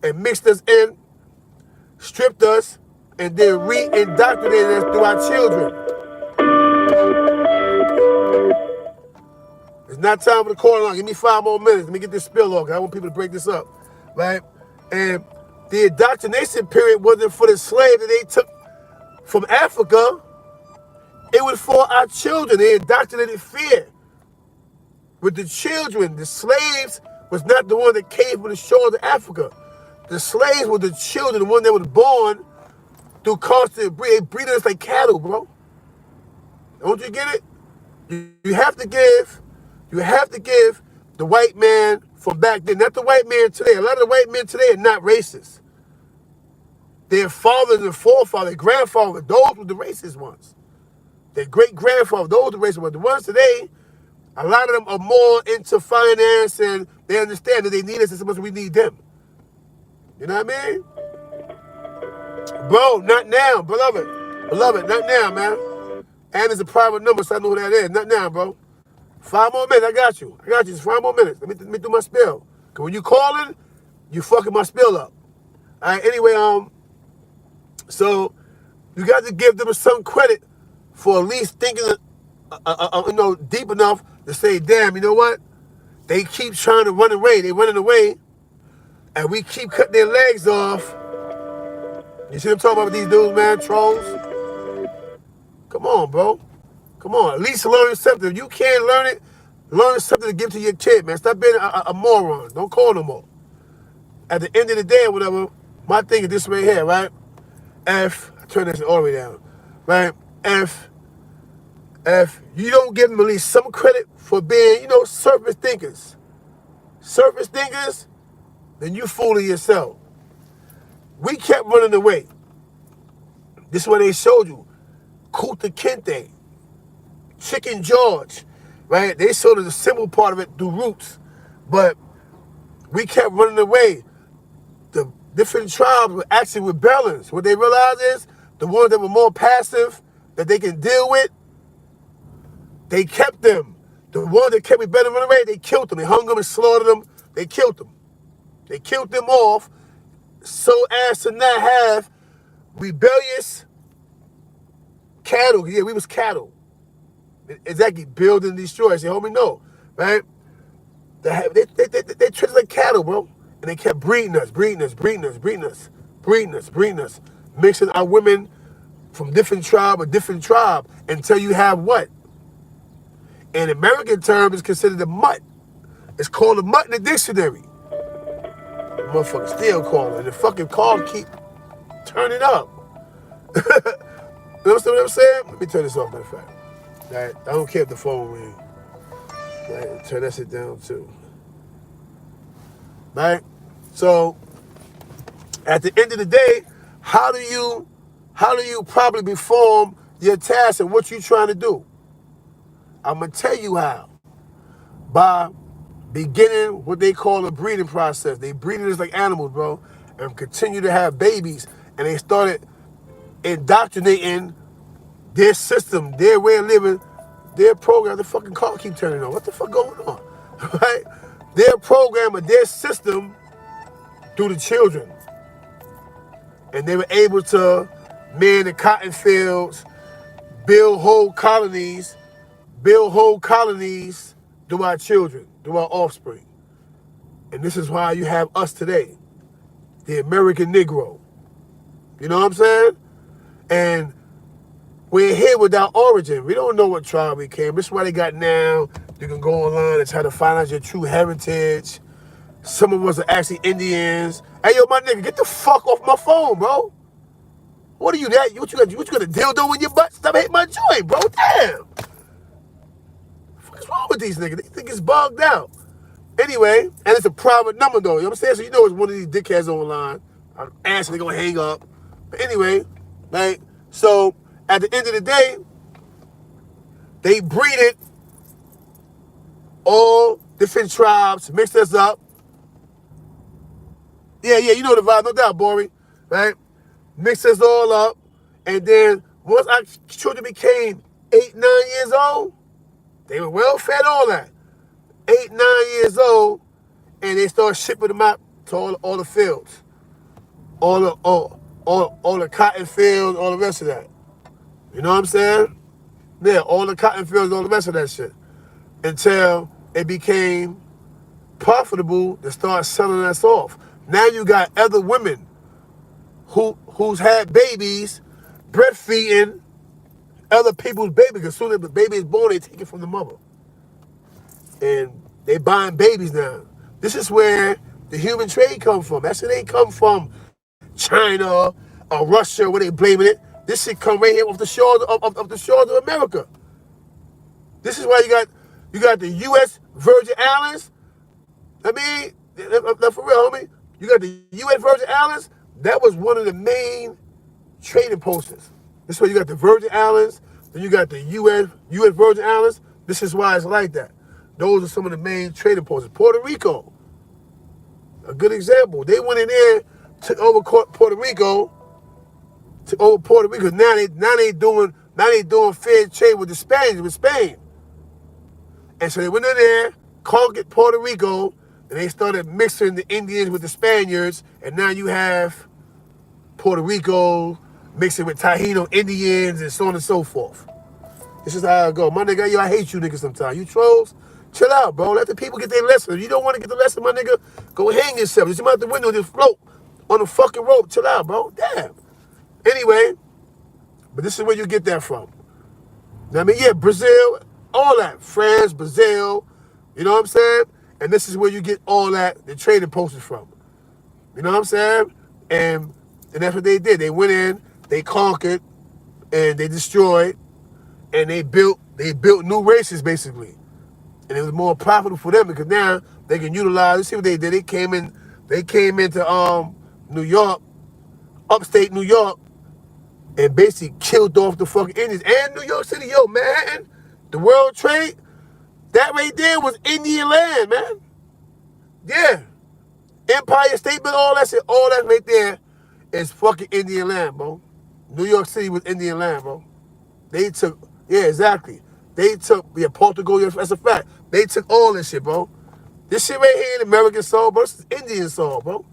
Speaker 1: and mixed us in, stripped us, and then re-indoctrinated us through our children. It's not time for the call line. Give me 5 more minutes. Let me get this spill off, because I want people to break this up, right? And the indoctrination period wasn't for the slave that they took from Africa. It was for our children. They indoctrinated fear. With the children, the slaves was not the one that came from the shores of Africa. The slaves were the children, the one that was born through constant breeding. They breeded us like cattle, bro. Don't you get it? You have to give the white man from back then, not the white man today. A lot of the white men today are not racist. Their fathers and forefathers, their grandfathers, those were the racist ones. Their great-grandfathers, those were the racist ones. The ones today, a lot of them are more into finance, and they understand that they need us as much as we need them. You know what I mean? Bro, not now, beloved. Beloved, not now, man. And it's a private number, so I know who that is. Not now, bro. 5 more minutes, I got you. Just 5 more minutes. Let me do my spill. Because when you calling, you fucking my spill up. All right, anyway, so you got to give them some credit for at least thinking, deep enough to say, damn, you know what? They keep trying to run away. They running away, and we keep cutting their legs off. You see what I'm talking about with these dudes, man? Trolls. Come on, bro. Come on. At least learn something. If you can't learn it, learn something to give to your kid, man. Stop being a moron. Don't call no more. At the end of the day or whatever, my thing is this right here, right? I turn this all the way down, right? If you don't give them at least some credit for being, surface thinkers, then you fooling yourself. We kept running away. This is what they showed you. Kunta Kinte, Chicken George, right? They showed us the simple part of it through roots, but we kept running away. The different tribes were actually rebelling. What they realized is the ones that were more passive, that they can deal with, they kept them. The ones that kept rebelling running away, they killed them. They hung them and slaughtered them. They killed them. They killed them off so as to not have rebellious cattle. Yeah, we was cattle. Exactly, build and destroy. I say, homie, no, right? They treated us like cattle, bro. And they kept breeding us, mixing our women from different tribe until you have what? In American terms, it's considered a mutt. It's called a mutt in the dictionary. The motherfucker still calling, and the fucking call keep turning up. You understand what I'm saying? Let me turn this off, matter of fact. Right? I don't care if the phone rings. Right? Turn that shit down too. Right? So, at the end of the day, how do you properly perform your task and what you're trying to do? I'm going to tell you how. By beginning what they call a breeding process. They breeded us like animals, bro, and continue to have babies. And they started indoctrinating their system, their way of living, their program. The fucking car keep turning on. What the fuck going on? Right? Their program and their system through the children. And they were able to man the cotton fields, build whole colonies through our children, through our offspring. And this is why you have us today, the American Negro. You know what I'm saying? And we're here without origin. We don't know what tribe we came. This is why they got now. You can go online and try to find out your true heritage. Some of us are actually Indians. Hey, yo, my nigga, get the fuck off my phone, bro. What are you, that? What you got a dildo in your butt? Stop hitting my joint, bro. Damn. What's wrong with these niggas? They think it's bugged out. Anyway, and it's a private number, though. You know what I'm saying? So you know it's one of these dickheads online. I'm asking, they're going to hang up. But anyway, like, so at the end of the day, they breeded all different tribes, mixed us up. Yeah, you know the vibe, no doubt, Bori, right? Mixed us all up. And then once our children became 8, 9 years old, they were well fed, all that. 8, 9 years old, and they started shipping them out to all the fields. All the cotton fields, all the rest of that. You know what I'm saying? Yeah, all the cotton fields, all the rest of that shit. Until it became profitable to start selling us off. Now you got other women who's had babies, breastfeeding other people's babies. Because as soon as the baby is born, they take it from the mother. And they buying babies now. This is where the human trade comes from. That's where they come from. China or Russia, where they blaming it. This shit come right here off the shores of America. This is why you got the U.S. Virgin Islands. I mean, for real, homie. You got the U.S. Virgin Islands. That was one of the main trading posters. This is why you got the Virgin Islands. Then you got the U.S. Virgin Islands. This is why it's like that. Those are some of the main trading posters. Puerto Rico, a good example. They went in there, took over Puerto Rico. Now they doing fair trade with the Spaniards, with Spain. And so they went in there, conquered Puerto Rico, and they started mixing the Indians with the Spaniards, and now you have Puerto Rico mixing with Taino Indians and so on and so forth. This is how I go. My nigga, yo, I hate you niggas sometimes. You trolls, chill out, bro. Let the people get their lesson. If you don't want to get the lesson, my nigga, go hang yourself. Just come out the window and just float on the fucking rope. Chill out, bro. Damn. Anyway, but this is where you get that from. Now, I mean, yeah, Brazil, all that. France, Brazil, you know what I'm saying? And this is where you get all that, the trading posters from. You know what I'm saying? And that's what they did. They went in, they conquered, and they destroyed, and they built new races, basically. And it was more profitable for them because now they can utilize, let's see what they did. They came into New York, upstate New York, and basically killed off the fucking Indians. And New York City, yo, Manhattan, the World Trade, that right there was Indian land, man. Yeah. Empire State Building, all that shit, all that right there is fucking Indian land, bro. New York City was Indian land, bro. They took, yeah, exactly. They took, yeah, Portugal, that's a fact. They took all this shit, bro. This shit right here in American soil, bro, this is Indian soil, bro.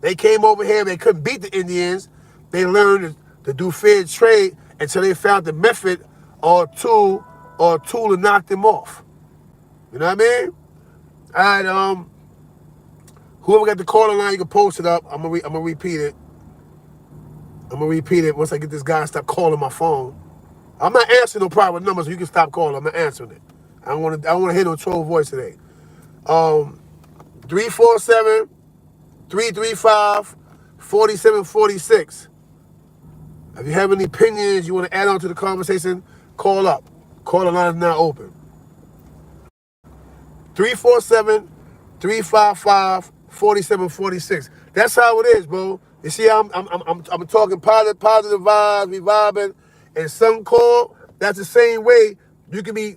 Speaker 1: They came over here, they couldn't beat the Indians. They learned to do fair trade until they found the method or tool to knock them off. You know what I mean? All right, whoever got the caller line, you can post it up. I'm gonna repeat it. I'm gonna repeat it once I get this guy to stop calling my phone. I'm not answering no private numbers, so you can stop calling. I'm not answering it. I don't want to hear no troll voice today. 347-335-4746. If you have any opinions you want to add on to the conversation, call up. Caller line is now open. 347-355-4746. That's how it is, bro. You see, I'm talking positive vibes, we vibing, and some call. That's the same way you can be,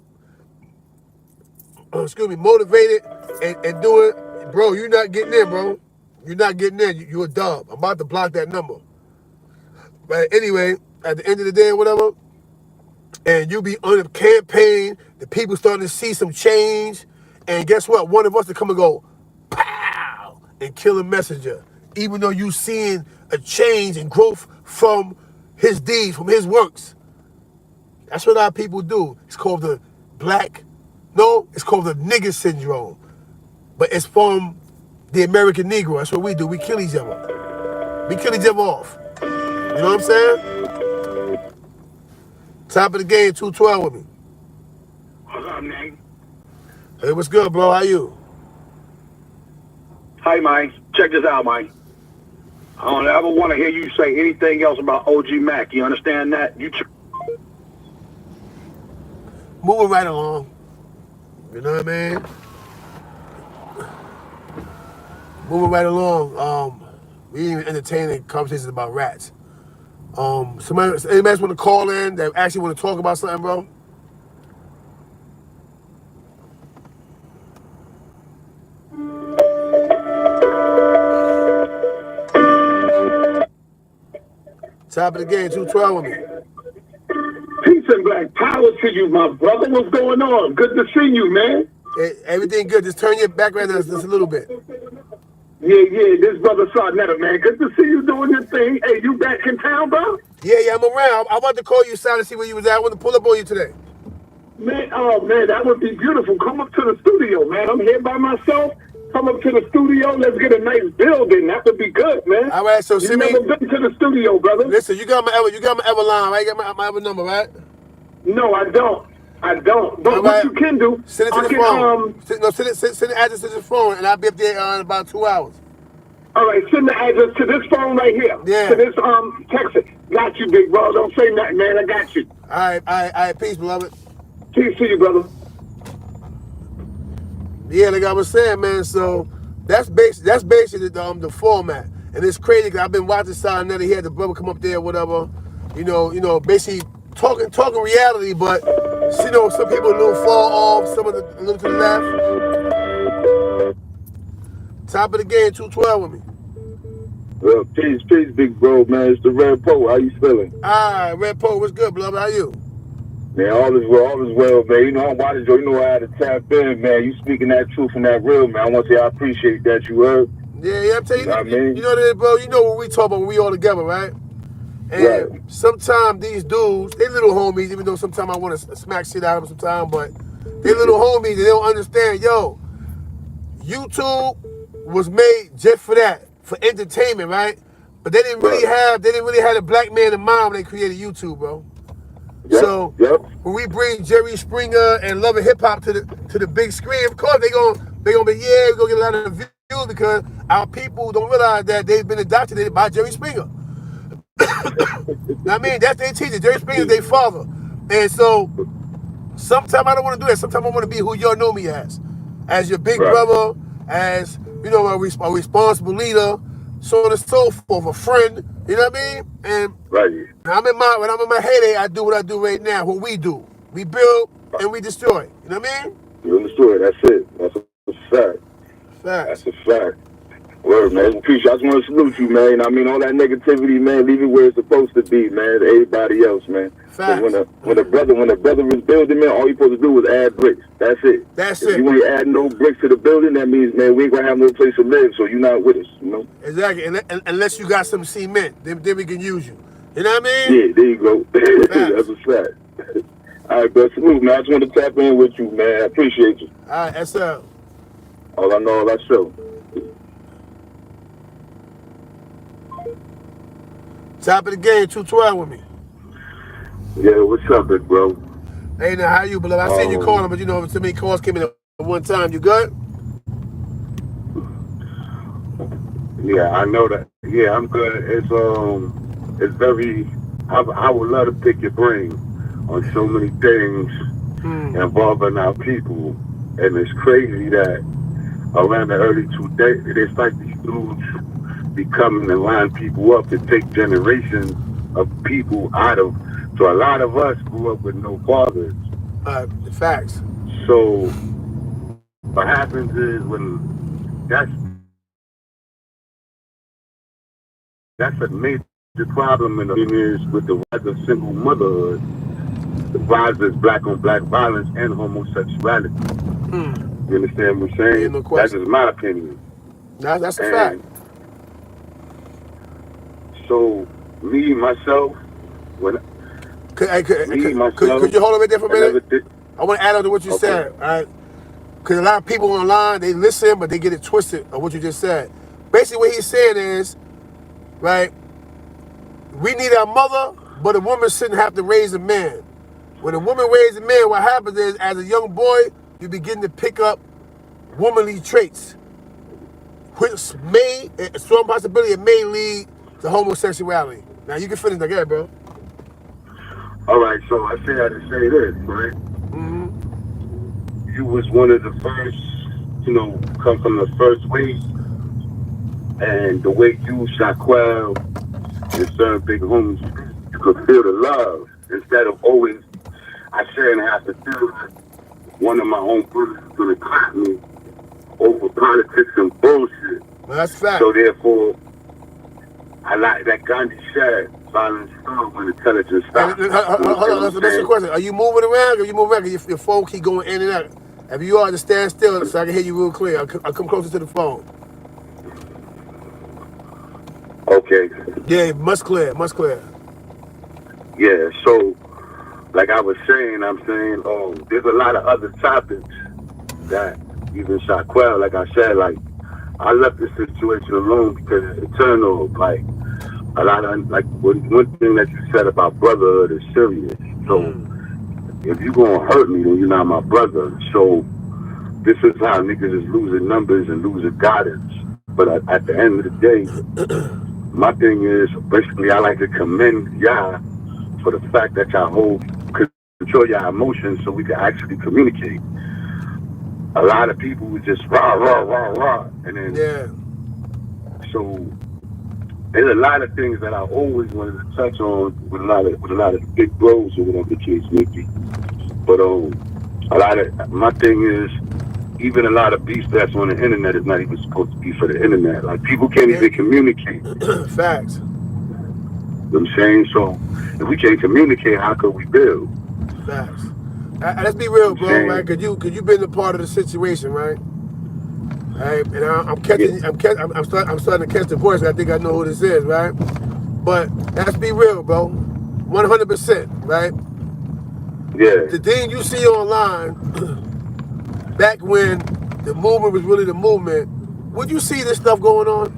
Speaker 1: motivated and do it, bro. You're not getting in, bro. You're not getting in. You're a dub. I'm about to block that number. But anyway, at the end of the day or whatever, and you be on a campaign, the people starting to see some change, and guess what? One of us to come and go, pow, and kill a messenger. Even though you seeing a change and growth from his deeds, from his works. That's what our people do. It's called the it's called the nigger syndrome. But it's from the American Negro. That's what we do. We kill each other. We kill each other off. You know what I'm saying? Top of the game, 212 with me.
Speaker 2: What's up, man?
Speaker 1: Hey, what's good, bro? How you?
Speaker 2: Hi, man. Check this out, man. I don't ever want to hear you say anything else about OG Mac. You understand that?
Speaker 1: Moving right along. You know what I mean? Moving right along. We ain't even entertaining conversations about rats. Anybody else want to call in that actually want to talk about something, bro? Top of the game, 212 with me.
Speaker 2: Peace and black power to you, my brother. What's going on? Good to see you, man.
Speaker 1: Hey, everything good. Just turn your background down just a little bit.
Speaker 2: Yeah, this brother Sarnetta, man. Good to see you doing your thing. Hey, you back in town, bro?
Speaker 1: Yeah, I'm around. I wanted to call you, Sal, to see where you was at. I wanted to pull up on you today.
Speaker 2: Man, oh, man, that would be beautiful. Come up to the studio, man. I'm here by myself. Come up to the studio. Let's get a nice building. That would be good, man.
Speaker 1: All right, so send me.
Speaker 2: You've never been to the studio, brother.
Speaker 1: Listen, you got my Everline, right? You got my Ever number, right?
Speaker 2: No, I don't. But
Speaker 1: right.
Speaker 2: What you can do,
Speaker 1: send it to the phone. Send the address to the phone, and I'll be up there in about 2 hours.
Speaker 2: All right, send the address to this phone right here.
Speaker 1: Yeah.
Speaker 2: To this text it. Got you, big bro. Don't say nothing, man. I got you.
Speaker 1: All right. Peace, beloved.
Speaker 2: Peace to you, brother.
Speaker 1: Yeah, like I was saying, man. So that's basically the format, and it's crazy because I've been watching Sarnetta. He had the brother come up there, whatever. You know, basically talking reality, but you know, some people a little far off, some of a little to the left. Top of the game, 212 with me.
Speaker 3: Well, peace, big bro, man. It's the Red Poe. How you feeling?
Speaker 1: Alright, Red Poe, what's good, beloved? How you?
Speaker 3: Man, all is well, man. You know, I'm watching you. You know, I had to tap in, man. You speaking that truth and that real, man. I want to say I appreciate that. You heard?
Speaker 1: Yeah, I'm telling you.
Speaker 3: You know what I mean?
Speaker 1: You know that, bro. You know what we talk about when we all together, right? And
Speaker 3: right.
Speaker 1: Sometimes these dudes, they little homies, even though sometimes I want to smack shit out of them sometimes, but they little homies and they don't understand, yo, YouTube was made just for that, for entertainment, right? But they didn't really have a black man in mind when they created YouTube, bro.
Speaker 3: Yep,
Speaker 1: so when we bring Jerry Springer and Love and Hip Hop to the big screen, of course they gonna be we're gonna get a lot of views because our people don't realize that they've been indoctrinated by Jerry Springer. I mean, that's their teacher. Jerry Springer's their father. And so sometimes I don't want to do that. Sometimes I want to be who y'all know me as your big brother, as you know, a responsible leader, so on and so forth, a friend. You know what I mean? And when I'm in my heyday, I do what I do right now. What we do, we build and we destroy. You know what I mean?
Speaker 3: You understood? That's it. That's a fact.
Speaker 1: Facts.
Speaker 3: That's a fact. Word, man. Appreciate. I just want to salute you, man. I mean, all that negativity, man, leave it where it's supposed to be, man. To everybody else, man.
Speaker 1: Facts.
Speaker 3: When the brother is building, man, all you supposed to do is add bricks. That's it. If you ain't adding no bricks to the building, that means, man, we ain't gonna have no place to live. So you're not with us, you know.
Speaker 1: Exactly. And unless you got some cement, then we can use you. You know what I mean?
Speaker 3: Yeah, there you go. That's a fact. All right, bro. Salute, man. I just want to tap in with you, man. I appreciate you.
Speaker 1: All right, that's up.
Speaker 3: All I know, all I show.
Speaker 1: Top of the game, 212 with me.
Speaker 3: Yeah, what's up, big bro?
Speaker 1: Hey, now, how you, beloved? I seen you calling, but you know, so many calls came in at one time. You good?
Speaker 3: Yeah, I know that. Yeah, I'm good. It's very. I would love to pick your brain on so many things involving our people, and it's crazy that around the early 2000s, it's like these dudes be coming and line people up to take generations of people out of. So a lot of us grew up with no fathers.
Speaker 1: Facts.
Speaker 3: So what happens is when that's a major problem in the is with the rise of single motherhood, the rise of black on black violence and homosexuality. You understand what I'm saying?
Speaker 1: Yeah, no question.
Speaker 3: That's just my opinion.
Speaker 1: That's a fact.
Speaker 3: So me myself, when
Speaker 1: could you hold on right there for a minute? I want to add on to what you said, all right? Because a lot of people online, they listen, but they get it twisted of what you just said. Basically, what he's saying is, right, we need our mother, but a woman shouldn't have to raise a man. When a woman raises a man, what happens is, as a young boy, you begin to pick up womanly traits, which may, a strong possibility, it may lead to homosexuality. Now, you can finish that, yeah, bro.
Speaker 3: All right, so I say to say this, right? You was one of the first, come from the first wave, and the way you, Shaquille, and certain big homies, you could feel the love instead of always, I shouldn't have to feel one of my own brothers is going to clap me over politics and bullshit.
Speaker 1: Well, that's fact.
Speaker 3: So therefore, I like that Gandhi said, violence stops when intelligence stops.
Speaker 1: Hold on, let's ask you a question. Are you moving around? Or you moving around? Your phone keep going in and out. If you are, just stand still so I can hear you real clear. I'll come closer to the phone.
Speaker 3: Okay.
Speaker 1: Yeah, much clear, much clear.
Speaker 3: Yeah, so, like I was saying, there's a lot of other topics that even Shaquille, like I said, like, I left this situation alone because it's eternal. Like, a lot of, like, one thing that you said about brotherhood is serious. So, if you're going to hurt me, then you're not my brother. So, this is how niggas is losing numbers and losing guidance. But at the end of the day, my thing is, basically, I like to commend y'all for the fact that y'all control your emotions so we can actually communicate. A lot of people would just rah, rah, rah, rah. And then, so there's a lot of things that I always wanted to touch on with a lot of big bros or whatever the case may be. But my thing is, even a lot of beefs that's on the internet is not even supposed to be for the internet. Like, people can't even communicate.
Speaker 1: Facts.
Speaker 3: You know what I'm saying? So, if we can't communicate, how could we build?
Speaker 1: Facts. Let's be real, bro, right? Cause you've been a part of the situation, right? Right, and I'm starting to catch the voice. I think I know who this is, right? But let's be real, bro. 100%, right?
Speaker 3: Yeah.
Speaker 1: The thing you see online, back when the movement was really the movement, would you see this stuff going on?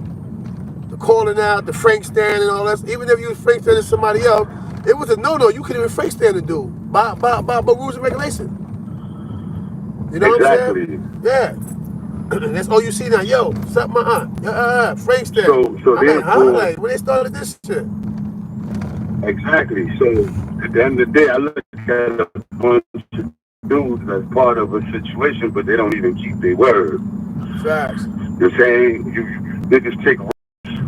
Speaker 1: The calling out, the Frank stand and all that. Even if you was Frank standing somebody else, it was a no-no. You couldn't even Frank stand a dude by rules and regulations. You know what I'm saying? Yeah. That's all you see now. Yo, suck my aunt. Frank stand.
Speaker 3: So therefore,
Speaker 1: like, when they started this shit.
Speaker 3: Exactly. So at the end of the day, I look at a bunch of dudes as part of a situation, but they don't even keep their word.
Speaker 1: Facts.
Speaker 3: You're saying you niggas take rules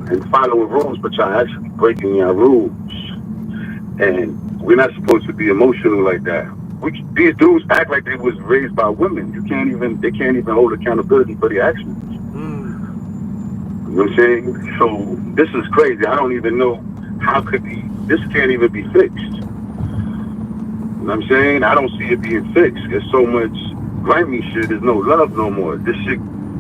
Speaker 3: and follow rules, but y'all actually breaking your rules. And we're not supposed to be emotional like that. These dudes act like they was raised by women. They can't even hold accountability for their actions. You know what I'm saying? So this is crazy. I don't even know this can't even be fixed. You know what I'm saying? I don't see it being fixed. There's so much grimy shit. There's no love no more. This shit,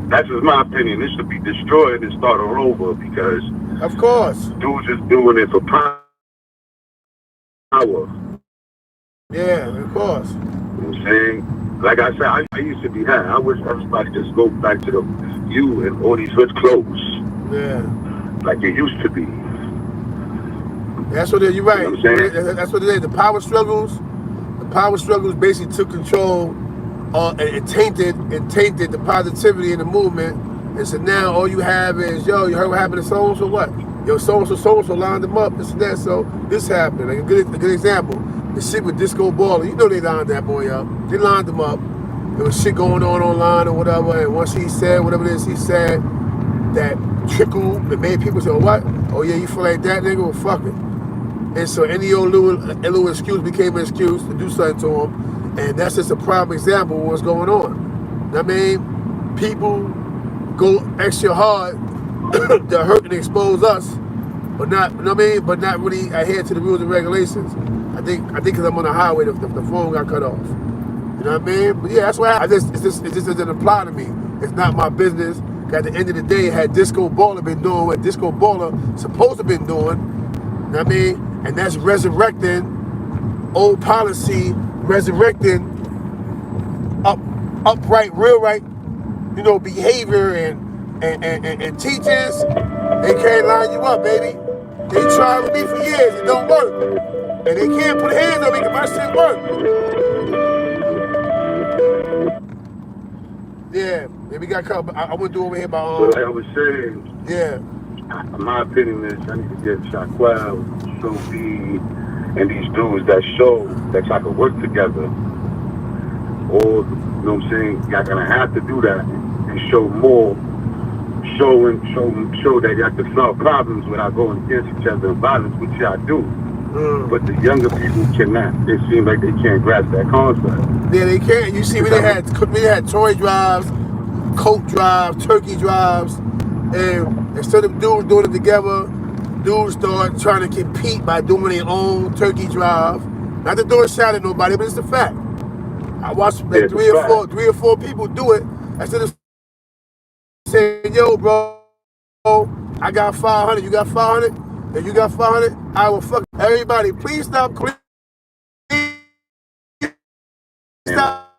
Speaker 3: that's just my opinion. This should be destroyed and start all over because,
Speaker 1: of course,
Speaker 3: dudes is doing it for power.
Speaker 1: Yeah, of course.
Speaker 3: You know what I'm saying? Like I said, I used to be high. I wish everybody just go back to you and all these rich clothes.
Speaker 1: Yeah.
Speaker 3: Like it used to be.
Speaker 1: That's what it is. You're right.
Speaker 3: You know what I'm saying?
Speaker 1: That's what it is. The power struggles basically took control and tainted the positivity in the movement. And so now all you have is, yo, you heard what happened to so-and-so, what? Yo, so-and-so lined them up, this and that, so this happened. Like a good example, the shit with Disco Baller. You know they lined that boy up. They lined him up. There was shit going on online or whatever, and once he said whatever it is he said, that trickled, that made people say, oh, what? Oh, yeah, you feel like that, nigga? Well, fuck it. And so any old little excuse became an excuse to do something to him, and that's just a prime example of what's going on. I mean, people go extra hard to hurt and expose us, but not, you know what I mean? But not really adhere to the rules and regulations. I think because I'm on the highway, the phone got cut off. You know what I mean? But yeah, that's why it just doesn't apply to me. It's not my business. At the end of the day, had Disco Baller been doing what Disco Baller supposed to been doing, you know what I mean? And that's resurrecting old policy, resurrecting upright, real right, you know, behavior and teachers. They can't line you up, baby. They tried with me for years, it don't work. And they can't put hands on me because my shit work. Yeah, we got cut. I went through over here by
Speaker 3: But like I was saying,
Speaker 1: yeah.
Speaker 3: my opinion is I need to get Shaquille, Show B, and these dudes that show that y'all can work together. Or, you know what I'm saying, y'all gonna have to do that and show more, show that y'all can solve problems without going against each other in violence, which y'all do. But the younger people cannot. It seems like they can't grasp that concept.
Speaker 1: Yeah, they can't. You see, we had toy drives, coat drives, turkey drives, and instead of dudes doing it together, dudes start trying to compete by doing their own turkey drive. Not to throw a shot at nobody, but it's a fact. I watched like three or four people do it. Instead of saying, "Yo, bro, I got 500. You got 500? If you got 500, I will fuck everybody. Please stop. Please stop.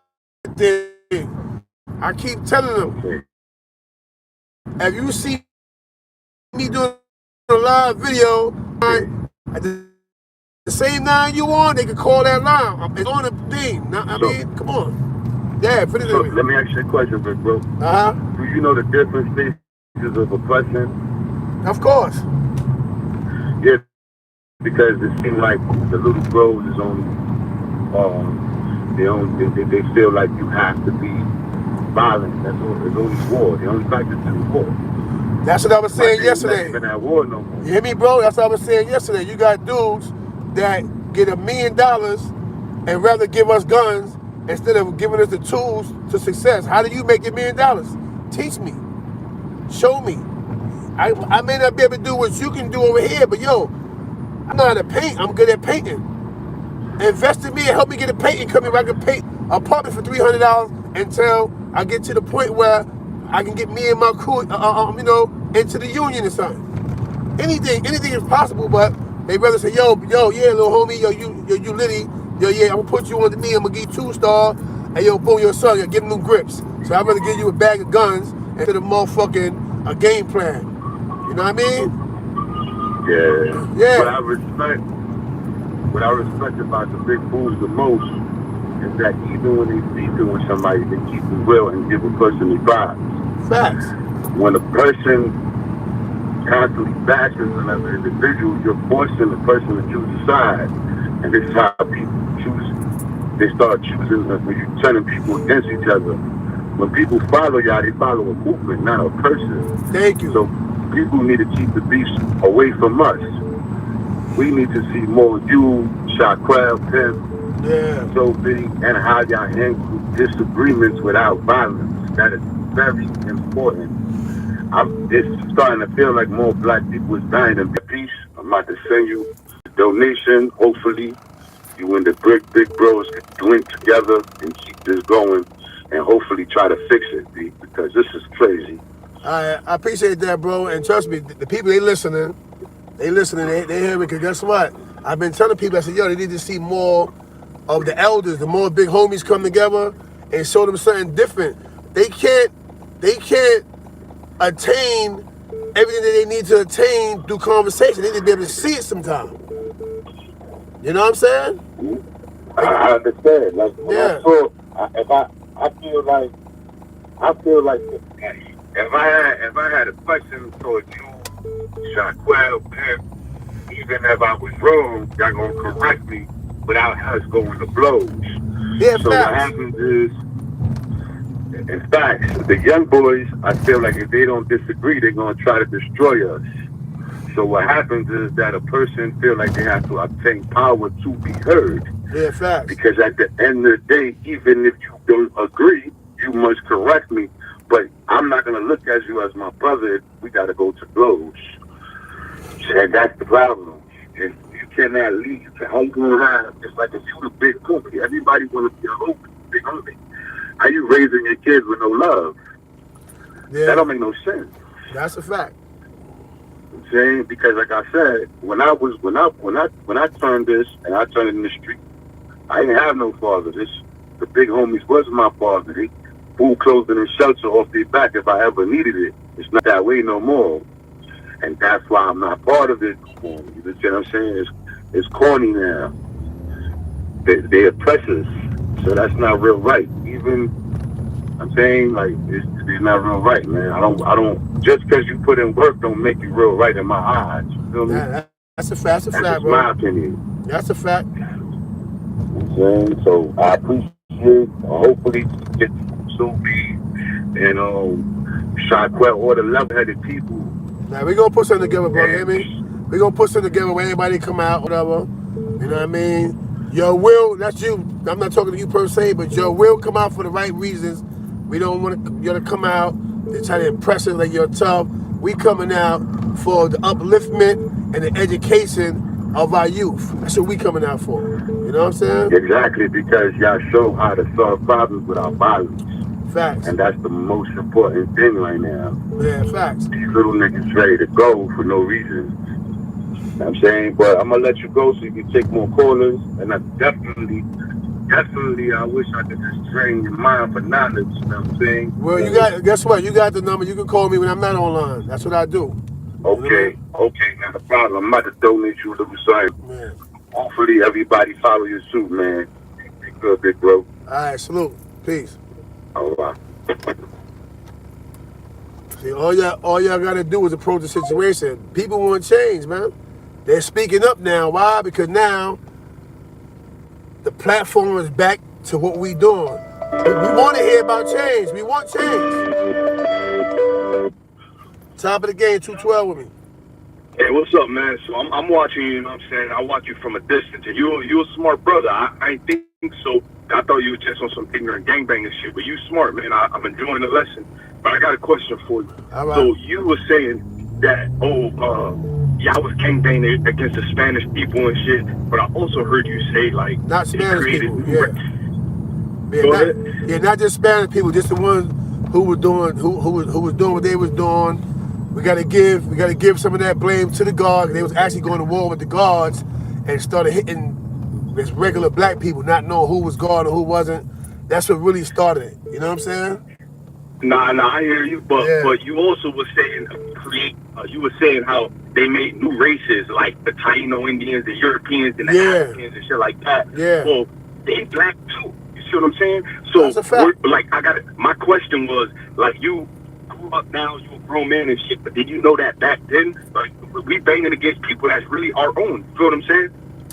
Speaker 1: I keep telling them. If you see me doing a live video, at the same line you on, they can call that line. It's on the thing. I mean, come on. Yeah, put it in.
Speaker 3: Let me ask you a question, bro. Do you know the different stages of oppression?
Speaker 1: Of course.
Speaker 3: Yeah, because it seems like the little bros is only, they feel like you have to be violent. That's all. It's only war. The only practice is war.
Speaker 1: That's what I was saying yesterday.
Speaker 3: Not at war no more.
Speaker 1: You hear me, bro? That's what I was saying yesterday. You got dudes that get $1 million and rather give us guns instead of giving us the tools to success. How do you make $1 million? Teach me. Show me. I may not be able to do what you can do over here, but yo, I know how to paint. I'm good at painting. Invest in me and help me get a painting company where I can paint an apartment for $300 until I get to the point where I can get me and my crew, into the union or something. Anything is possible, but they rather say, yo, yeah, little homie, you litty, yeah, I'm gonna put you on the knee, I'm gonna give you 2-star, and yo, boom, your son, give him them grips. So I'd rather give you a bag of guns instead of motherfucking a game plan. You know what I mean?
Speaker 3: Yeah. What I respect about the big fools the most is that even when they beefing with somebody, they keep it real and give a person advice.
Speaker 1: Facts.
Speaker 3: When a person constantly bashes another individual, you're forcing the person to choose a side. And this is how people choose. They start choosing, when you're turning people against each other. When people follow y'all, they follow a movement, not a person.
Speaker 1: Thank you.
Speaker 3: So people need to keep the beefs away from us. We need to see more you, Shaquille, Pimp, So Big, and how y'all handle disagreements without violence. That is very important. It's starting to feel like more black people is dying in peace. I'm about to send you a donation. Hopefully, you and the big bros can link together and keep this going, and hopefully try to fix it, B, because this is crazy.
Speaker 1: I appreciate that, bro. And trust me, the people, they listening, they hear me, because guess what? I've been telling people, I said, yo, they need to see more of the elders, the more big homies come together and show them something different. They can't attain everything that they need to attain through conversation. They need to be able to see it sometime. You know what I'm saying?
Speaker 3: I understand. Like, I feel like if I had a question towards you, Shaquille, Pimp, even if I was wrong, y'all gonna correct me without us going to blows.
Speaker 1: Yeah,
Speaker 3: so what happens is, in fact, the young boys, I feel like if they don't disagree, they're gonna try to destroy us. So what happens is that a person feel like they have to obtain power to be heard.
Speaker 1: Yeah, facts.
Speaker 3: Because at the end of the day, even if you don't agree, you must correct me. But I'm not gonna look at you as my brother if we gotta go to blows. And that's the problem. If you cannot lead, how you gonna have, it's like if you the big homie, everybody wanna be a homie, big homie. How you raising your kids with no love?
Speaker 1: Yeah.
Speaker 3: That don't make no sense.
Speaker 1: That's a fact.
Speaker 3: I'm saying, because like I said, when I turned this and I turned it in the street, I didn't have no father. The big homies was my father. They food, clothing, and shelter off their back if I ever needed it. It's not that way no more. And that's why I'm not part of it. You know what I'm saying? It's corny now. They oppress us. So that's not real right. Even, I'm saying, like, it's not real right, man. I don't, just because you put in work don't make you real right in my eyes. You feel me?
Speaker 1: That's a fact,
Speaker 3: That's
Speaker 1: bro.
Speaker 3: just my opinion.
Speaker 1: That's a fact.
Speaker 3: You know what I'm saying? So I appreciate, hopefully, get so be, and Shaquette, all the level-headed people.
Speaker 1: Now, we going to put something together, bro. You hear me? We going to put something together where everybody come out, whatever. You know what I mean? Your will, that's you. I'm not talking to you per se, but your will come out for the right reasons. We don't want you to come out and try to impress us like you're tough. We coming out for the upliftment and the education of our youth. That's what we coming out for. You know what I'm saying?
Speaker 3: Exactly, because y'all show how to solve problems without violence.
Speaker 1: Facts.
Speaker 3: And that's the most important thing right now.
Speaker 1: Yeah, facts.
Speaker 3: These little niggas ready to go for no reason. You know what I'm saying? But I'm going to let you go so you can take more callers. And I definitely, I wish I could just train your mind for knowledge. You know what I'm saying?
Speaker 1: Well, guess what? You got the number. You can call me when I'm not online. That's what I do.
Speaker 3: Okay, not a problem. I'm about to donate you a little something.
Speaker 1: Man.
Speaker 3: Hopefully everybody follow your suit, man. Be good, big bro.
Speaker 1: All right, salute. Peace.
Speaker 3: All right.
Speaker 1: See, all y'all gotta do is approach the situation. People want change, man. They're speaking up now. Why? Because now the platform is back to what we doing. We want to hear about change. We want change. Top of the game, 212 with me.
Speaker 4: Hey, what's up, man? So I'm watching you, you know what I'm saying? I watch you from a distance, and you a smart brother. I ain't think so. I thought you were just on some ignorant gangbanging shit, but you smart, man. I'm enjoying the lesson. But I got a question for you.
Speaker 1: All right.
Speaker 4: So you were saying that, y'all was gangbanging against the Spanish people and shit, but I also heard you say, like,
Speaker 1: Not Spanish people,
Speaker 4: yeah.
Speaker 1: Not just Spanish people, just the ones who were doing who was doing what they was doing. We gotta give some of that blame to the guards. They was actually going to war with the guards and started hitting this regular black people, not knowing who was guard or who wasn't. That's what really started it. You know what I'm saying?
Speaker 4: Nah, I hear you, but you also were saying you were saying how they made new races like the Taino Indians, the Europeans, and the Africans and shit like that.
Speaker 1: Yeah.
Speaker 4: Well, they black too. You see what I'm saying? So,
Speaker 1: that's a fact.
Speaker 4: My question was, like, you grew up now, you a grown man and shit, but did you know that back then, like, we banging against people that's really our own? You feel what I'm saying?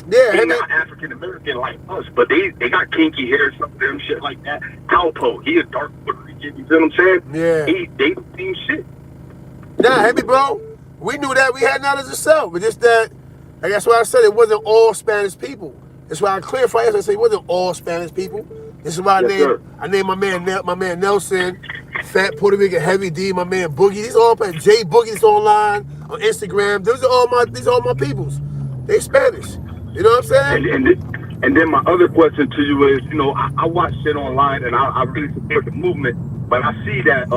Speaker 1: Yeah.
Speaker 4: They're not African American like us, but they got kinky hair, some of them shit like that. Alpo, he a dark Puerto Rican. You feel what I'm saying?
Speaker 1: Yeah.
Speaker 4: They the same shit.
Speaker 1: Nah, heavy bro. We knew that. We had knowledge ourselves, but just that. Like that's why I said it wasn't all Spanish people. That's why I clarified. I said it wasn't all Spanish people. This is why I named my man Nelson, Fat Puerto Rican, Heavy D, my man Boogie. These all Jay Boogie's online on Instagram. These are all my peoples. They Spanish. You know what I'm saying?
Speaker 4: And then my other question to you is, you know, I watch shit online and I really support the movement, but I see that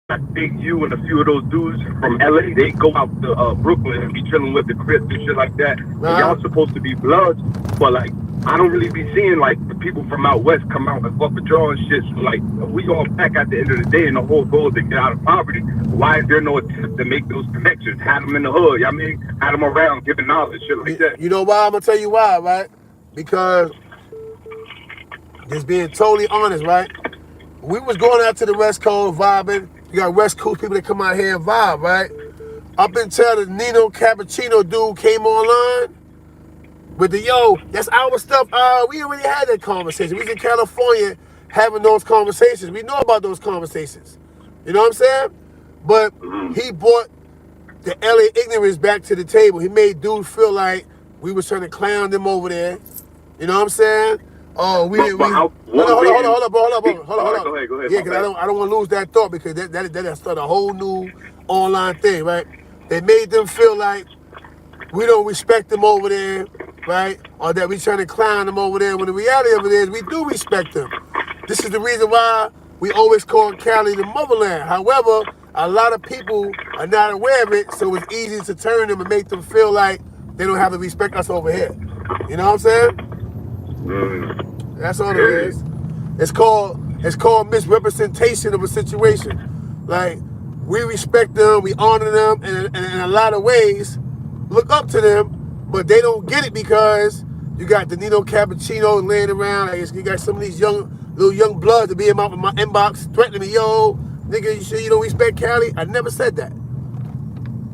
Speaker 4: I think you and a few of those dudes from LA, they go out to Brooklyn and be chilling with the Crips and shit like that. And y'all supposed to be bloods, but like I don't really be seeing like the people from out west come out and fuck with y'all and shit. So like we going back at the end of the day and the whole goal is to get out of poverty. Why is there no attempt to make those connections? Have them in the hood, I mean, have them around, giving knowledge, shit like that.
Speaker 1: You know why? I'm gonna tell you why, right? Because just being totally honest, right? We was going out to the West Coast vibing. You got West Coast people that come out here and vibe, right? Up until the Nino Cappuccino dude came online with the that's our stuff. We already had that conversation. We was in California having those conversations. We know about those conversations. You know what I'm saying? But he brought the LA ignorance back to the table. He made dudes feel like we was trying to clown them over there. You know what I'm saying? Oh, hold on,
Speaker 4: Go ahead.
Speaker 1: Yeah, because I don't want to lose that thought because that started a whole new online thing, right? They made them feel like we don't respect them over there, right? Or that we trying to clown them over there. When the reality of it is, we do respect them. This is the reason why we always call Cali the motherland. However, a lot of people are not aware of it, so it's easy to turn them and make them feel like they don't have to respect us over here. You know what I'm saying? That's all it is. It's called misrepresentation of a situation. Like, we respect them, we honor them, and in a lot of ways, look up to them, but they don't get it because you got the Nino Cappuccino laying around. Like, you got some of these little young bloods to be in my inbox threatening me, yo, nigga, you sure you don't respect Cali? I never said that.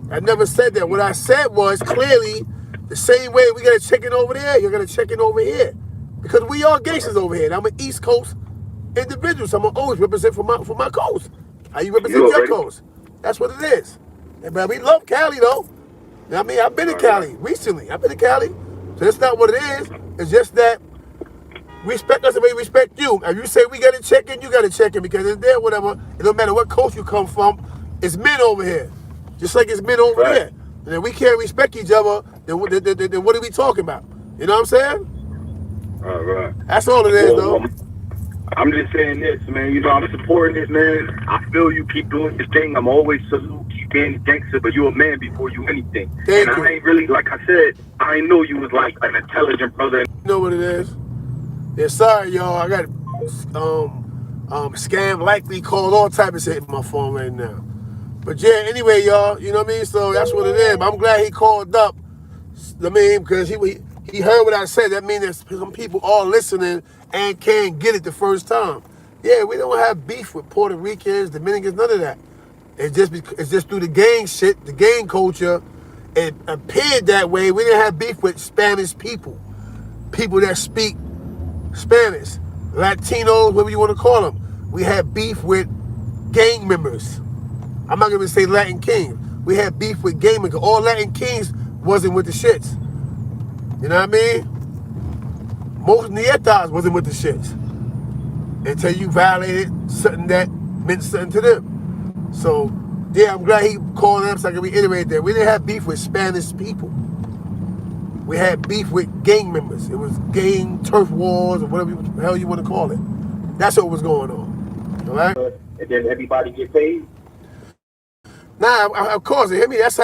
Speaker 1: I never said that. What I said was clearly the same way we got a check-in over there, you're gonna check in over here. Because we are gangsters over here. And I'm an East Coast individual, so I'm gonna always represent for my coast. How you represent your coast? That's what it is. And man, we love Cali though. I mean, I've been to Cali recently. I've been to Cali. So that's not what it is. It's just that respect us the way we respect you. If you say we gotta check in, you gotta check in because it's there, whatever. It don't matter what coast you come from. It's men over here. Just like it's men over there. And if we can't respect each other, then what are we talking about? You know what I'm saying?
Speaker 3: All right.
Speaker 1: That's all it is, though.
Speaker 4: I'm just saying this, man. You know, I'm supporting this, man. I feel you keep doing your thing. I'm always salute, keep being a gangster, but you a man before you anything.
Speaker 1: Thank
Speaker 4: and
Speaker 1: you.
Speaker 4: I ain't really, like I said, I ain't know you was like an intelligent brother.
Speaker 1: You know what it is? Yeah, sorry, y'all. I got scam likely called all type of shit in my phone right now. But yeah, anyway, y'all, you know what I mean? So that's what it is. But I'm glad he called up. I mean, because he heard what I said. That means there's some people all listening and can't get it the first time. Yeah, we don't have beef with Puerto Ricans, Dominicans, none of that. It's just through the gang shit, the gang culture. It appeared that way. We didn't have beef with Spanish people that speak Spanish, Latinos, whatever you want to call them. We had beef with gang members. I'm not gonna say Latin Kings. We had beef with gang members. All Latin Kings wasn't with the shits. You know what I mean? Most Nietas wasn't with the shits until you violated something that meant something to them. So, yeah, I'm glad he called them so I can reiterate that. We didn't have beef with Spanish people. We had beef with gang members. It was gang turf wars or whatever the hell you want to call it. That's what was going on. All right?
Speaker 2: And then everybody get paid.
Speaker 1: Nah, of course. You hear me? That's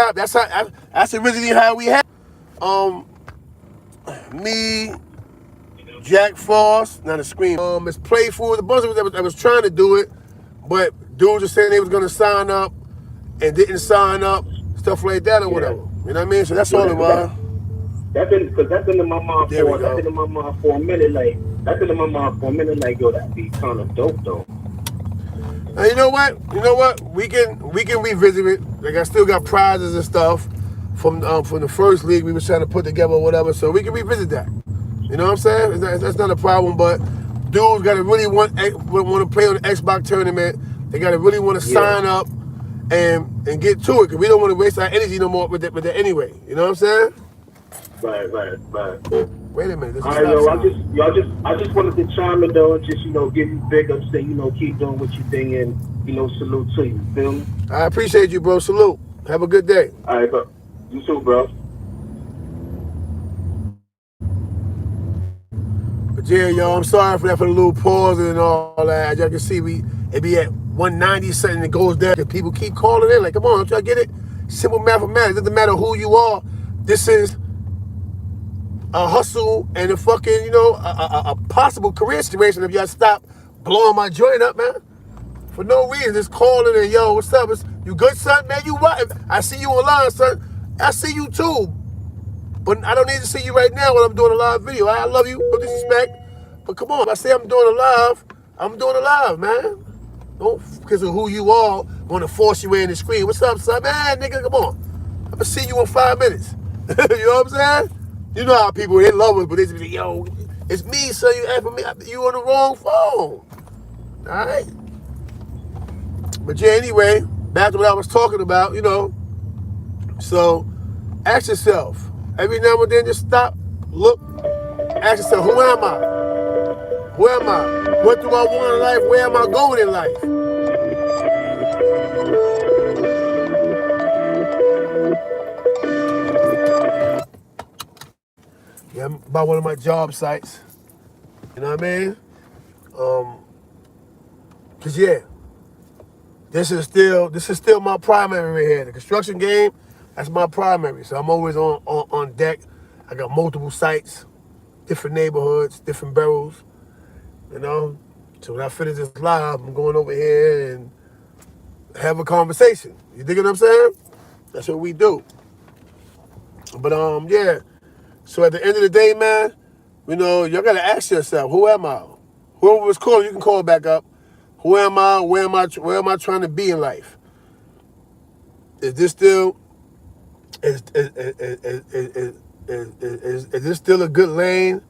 Speaker 1: originally how we had. Me, Jack Frost, not a scream. It's Playful. The bunch of us that was trying to do it, but dudes were saying they was gonna sign up and didn't sign up, stuff like that or whatever. You know what I mean? So that's all it was.
Speaker 2: That's in my mind for a minute. Like yo, that'd be kind of dope though.
Speaker 1: Now, you know what? We can revisit it. Like, I still got prizes and stuff from the first league we was trying to put together or whatever, so we can revisit that. You know what I'm saying? That's not a problem, but dudes got to really want to play on the Xbox tournament. They got to really want to sign up and get to it, because we don't want to waste our energy no more with that anyway. You know what I'm saying?
Speaker 2: Right.
Speaker 1: Wait a minute.
Speaker 2: All right, yo, I just wanted to chime in though, and just give you big ups, say keep doing what you think, and salute to you. Feel me?
Speaker 1: I appreciate you, bro. Salute. Have a good day.
Speaker 2: All right, bro. You too, bro.
Speaker 1: But yeah, y'all, I'm sorry for the little pause and all that. As y'all can see, it be at 190 something and it goes down because people keep calling in. Like, come on, don't y'all get it? Simple mathematics. It doesn't matter who you are. This is a hustle and a fucking, a possible career situation if y'all stop blowing my joint up, man. For no reason. Just calling and, yo, what's up? You good, son? Man, you what? I see you online, son. I see you too. But I don't need to see you right now when I'm doing a live video. I love you, no disrespect. But come on, if I say I'm doing a live, I'm doing a live, man. Don't, because of who you are, want to force you in the screen. What's up, son? Man, nigga, come on. I'm going to see you in 5 minutes. You know what I'm saying? You know how people, they love us, but they just be, yo, it's me, son. You ask for me. You on the wrong phone. All right? But yeah, anyway, back to what I was talking about, So, ask yourself. Every now and then, just stop, look, ask yourself, who am I? Who am I? What do I want in life? Where am I going in life? Yeah, I'm about one of my job sites. You know what I mean? Cause yeah, this is still my primary right here. The construction game, that's my primary. So I'm always on deck. I got multiple sites, different neighborhoods, different boroughs, you know. So when I finish this live, I'm going over here and have a conversation. You dig what I'm saying? That's what we do. But yeah. So at the end of the day, man, you know, y'all gotta ask yourself, who am I? Whoever was calling, you can call back up. Who am I? Where am I trying to be in life? Is this still is this still a good lane?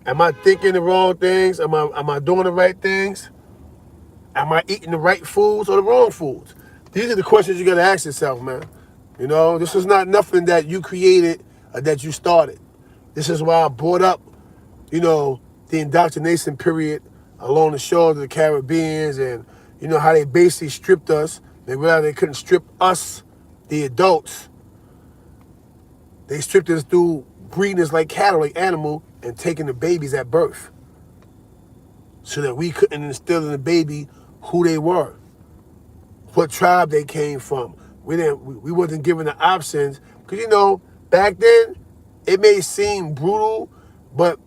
Speaker 1: Am I thinking the wrong things? Am I doing the right things? Am I eating the right foods or the wrong foods? These are the questions you gotta ask yourself, man. You know, this is not nothing that you created or that you started. This is why I brought up, you know, the indoctrination period along the shores of the Caribbean, and you know how they basically stripped us. They realized they couldn't strip us, the adults. They stripped us through breeding us like cattle, like animal, and taking the babies at birth, so that we couldn't instill in the baby who they were, what tribe they came from. We wasn't given the options, because you know back then it may seem brutal, but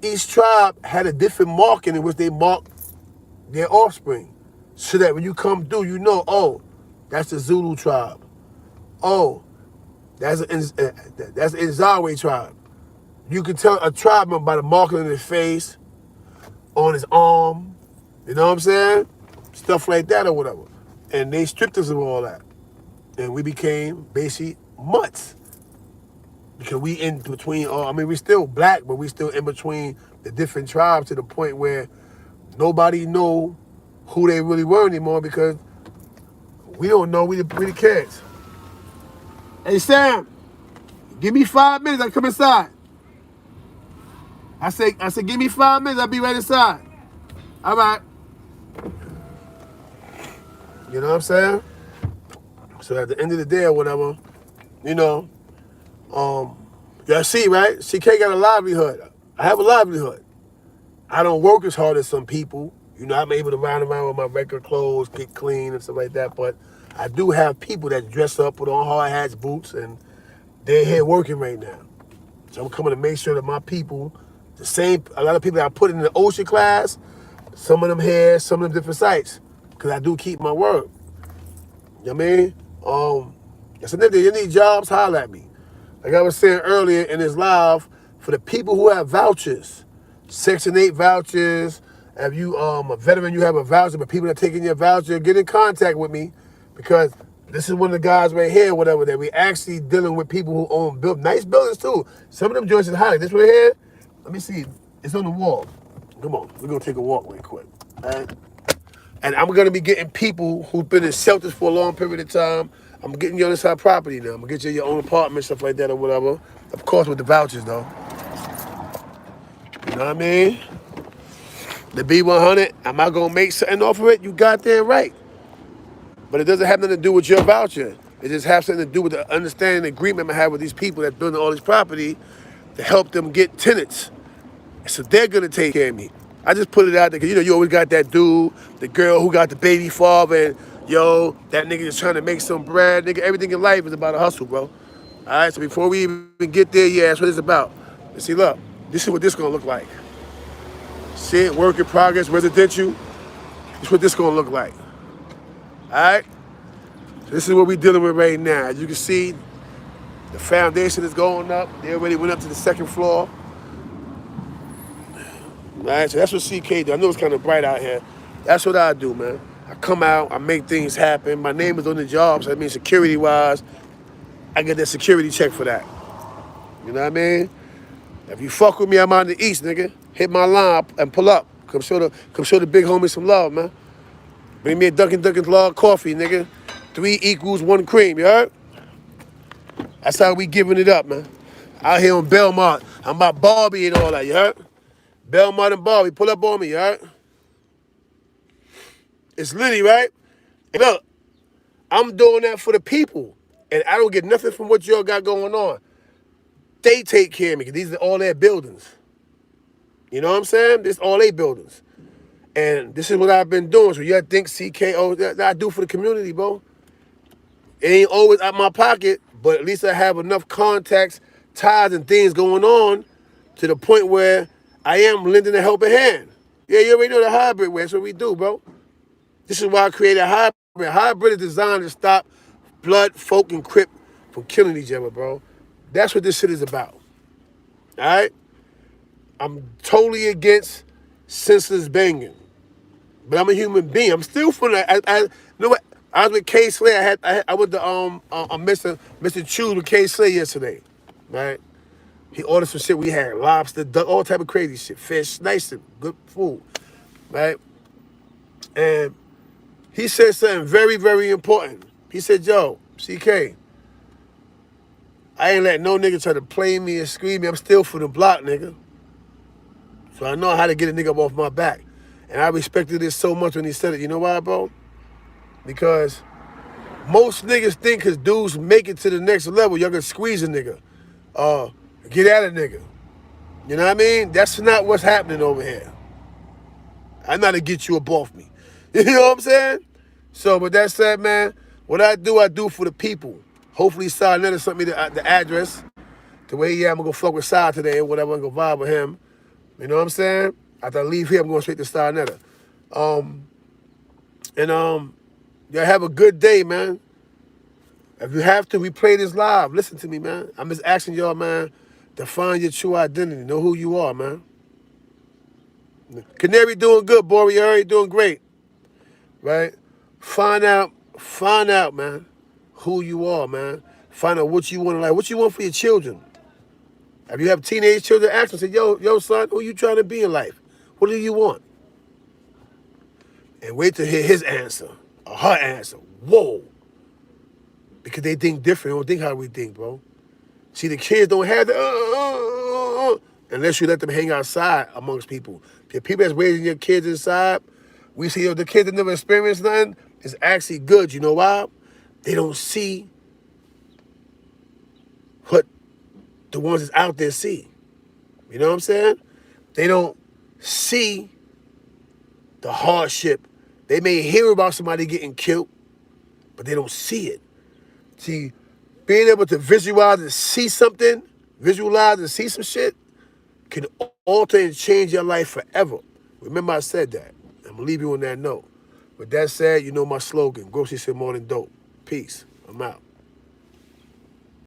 Speaker 1: each tribe had a different marking in which they marked their offspring, so that when you come through, you know, oh, that's the Zulu tribe. Oh, that's the Nzawe tribe. You can tell a tribe member by the marking on his face, on his arm, you know what I'm saying? Stuff like that or whatever. And they stripped us of all that. And we became basically mutts. Because we in between, we still black, but we still in between the different tribes to the point where nobody know who they really were anymore, because we don't know, we the kids. Hey Sam, give me 5 minutes, I come inside. I said, give me 5 minutes, I'll be right inside. All right. You know what I'm saying? So at the end of the day or whatever, you know, y'all see, right? CK got a livelihood. I have a livelihood. I don't work as hard as some people. You know, I'm able to run around with my regular clothes, get clean and stuff like that. But I do have people that dress up, put on hard hats, boots, and they're here working right now. So I'm coming to make sure that my people, a lot of people that I put in the ocean class, some of them here, some of them different sites, because I do keep my word. You know what I mean? So if you need jobs, holler at me. Like I was saying earlier in this live, for the people who have vouchers, Section 8 vouchers, if you a veteran, you have a voucher, but people that are taking your voucher, get in contact with me, because this is one of the guys right here, whatever, that we actually dealing with people who own nice buildings too. Some of them joints is high. This right here, let me see, it's on the wall. Come on, we're gonna take a walk real quick. All right? And I'm gonna be getting people who've been in shelters for a long period of time. I'm getting you on this side property now. I'm gonna get you your own apartment, stuff like that or whatever. Of course with the vouchers though. You know what I mean? The B100, am I gonna make something off of it? You goddamn right. But it doesn't have nothing to do with your voucher. It just has something to do with the understanding agreement I have with these people that building all this property to help them get tenants. So they're gonna take care of me. I just put it out there because, you know, you always got that dude, the girl who got the baby father, and yo, that nigga just trying to make some bread. Nigga, everything in life is about a hustle, bro. All right, so before we even get there, yeah, that's what it's about. And see, look, this is what this gonna look like. See it, work in progress, residential. This is what this gonna look like. All right? So this is what we're dealing with right now. As you can see, the foundation is going up. They already went up to the second floor. All right, so that's what CK do. I know it's kind of bright out here. That's what I do, man. I come out, I make things happen. My name is on the job, so that means security-wise, I get that security check for that. You know what I mean? If you fuck with me, I'm out in the east, nigga. Hit my line and pull up. Come show the big homie some love, man. Bring me a Dunkin' Log coffee, nigga. 3 equals 1 cream, you heard? That's how we giving it up, man. Out here on Belmont. I'm about Barbie and all that, you heard? Belmont and Barbie, pull up on me, you heard? It's litty, right? And look, I'm doing that for the people. And I don't get nothing from what y'all got going on. They take care of me, because these are all their buildings. You know what I'm saying? This all their buildings. And this is what I've been doing. So you gotta think CKO, that I do for the community, bro. It ain't always out my pocket, but at least I have enough contacts, ties, and things going on to the point where I am lending a helping hand. Yeah, you already know the hybrid way. That's what we do, bro. This is why I created hybrid. Hybrid is designed to stop blood, folk, and crip from killing each other, bro. That's what this shit is about. All right? I'm totally against senseless banging. But I'm a human being. I'm still from that. You know what? I was with K Slay. I went to Mr. Chew with K Slay yesterday, right? He ordered some shit. We had lobster, duck, all type of crazy shit, fish, nice and good food, right? And he said something very, very important. He said, "Yo, CK, I ain't letting no nigga try to play me and scream me. I'm still for the block, nigga. So I know how to get a nigga up off my back." And I respected this so much when he said it. You know why, bro? Because most niggas think because dudes make it to the next level, y'all can squeeze a nigga. Get at a nigga. You know what I mean? That's not what's happening over here. I'm not to get you up off me. You know what I'm saying? So with that said, man, what I do for the people. Hopefully Sai Netta sent me the address to where I'm gonna go fuck with Sai today or whatever, I'm gonna vibe with him. You know what I'm saying? After I leave here, I'm going straight to Sai Netta. Y'all have a good day, man. If you have to replay this live, listen to me, man. I'm just asking y'all, man, to find your true identity. Know who you are, man. Canary doing good, Bori. You're already doing great, right? Find out, man, who you are, man. Find out what you want in life. What you want for your children. If you have teenage children, ask them, say, yo, son, who you trying to be in life? What do you want? And wait to hear his answer or her answer. Whoa. Because they think different. They don't think how we think, bro. See, the kids don't have the unless you let them hang outside amongst people. The people that's raising your kids inside, we see the kids that never experienced nothing is actually good. You know why? They don't see what the ones that's out there see. You know what I'm saying? They don't see the hardship. They may hear about somebody getting killed, but they don't see it. See, being able to visualize and see something, visualize and see some shit, can alter and change your life forever. Remember I said that. I'm gonna leave you on that note. With that said, you know my slogan, grocery said more than dope. Peace. I'm out.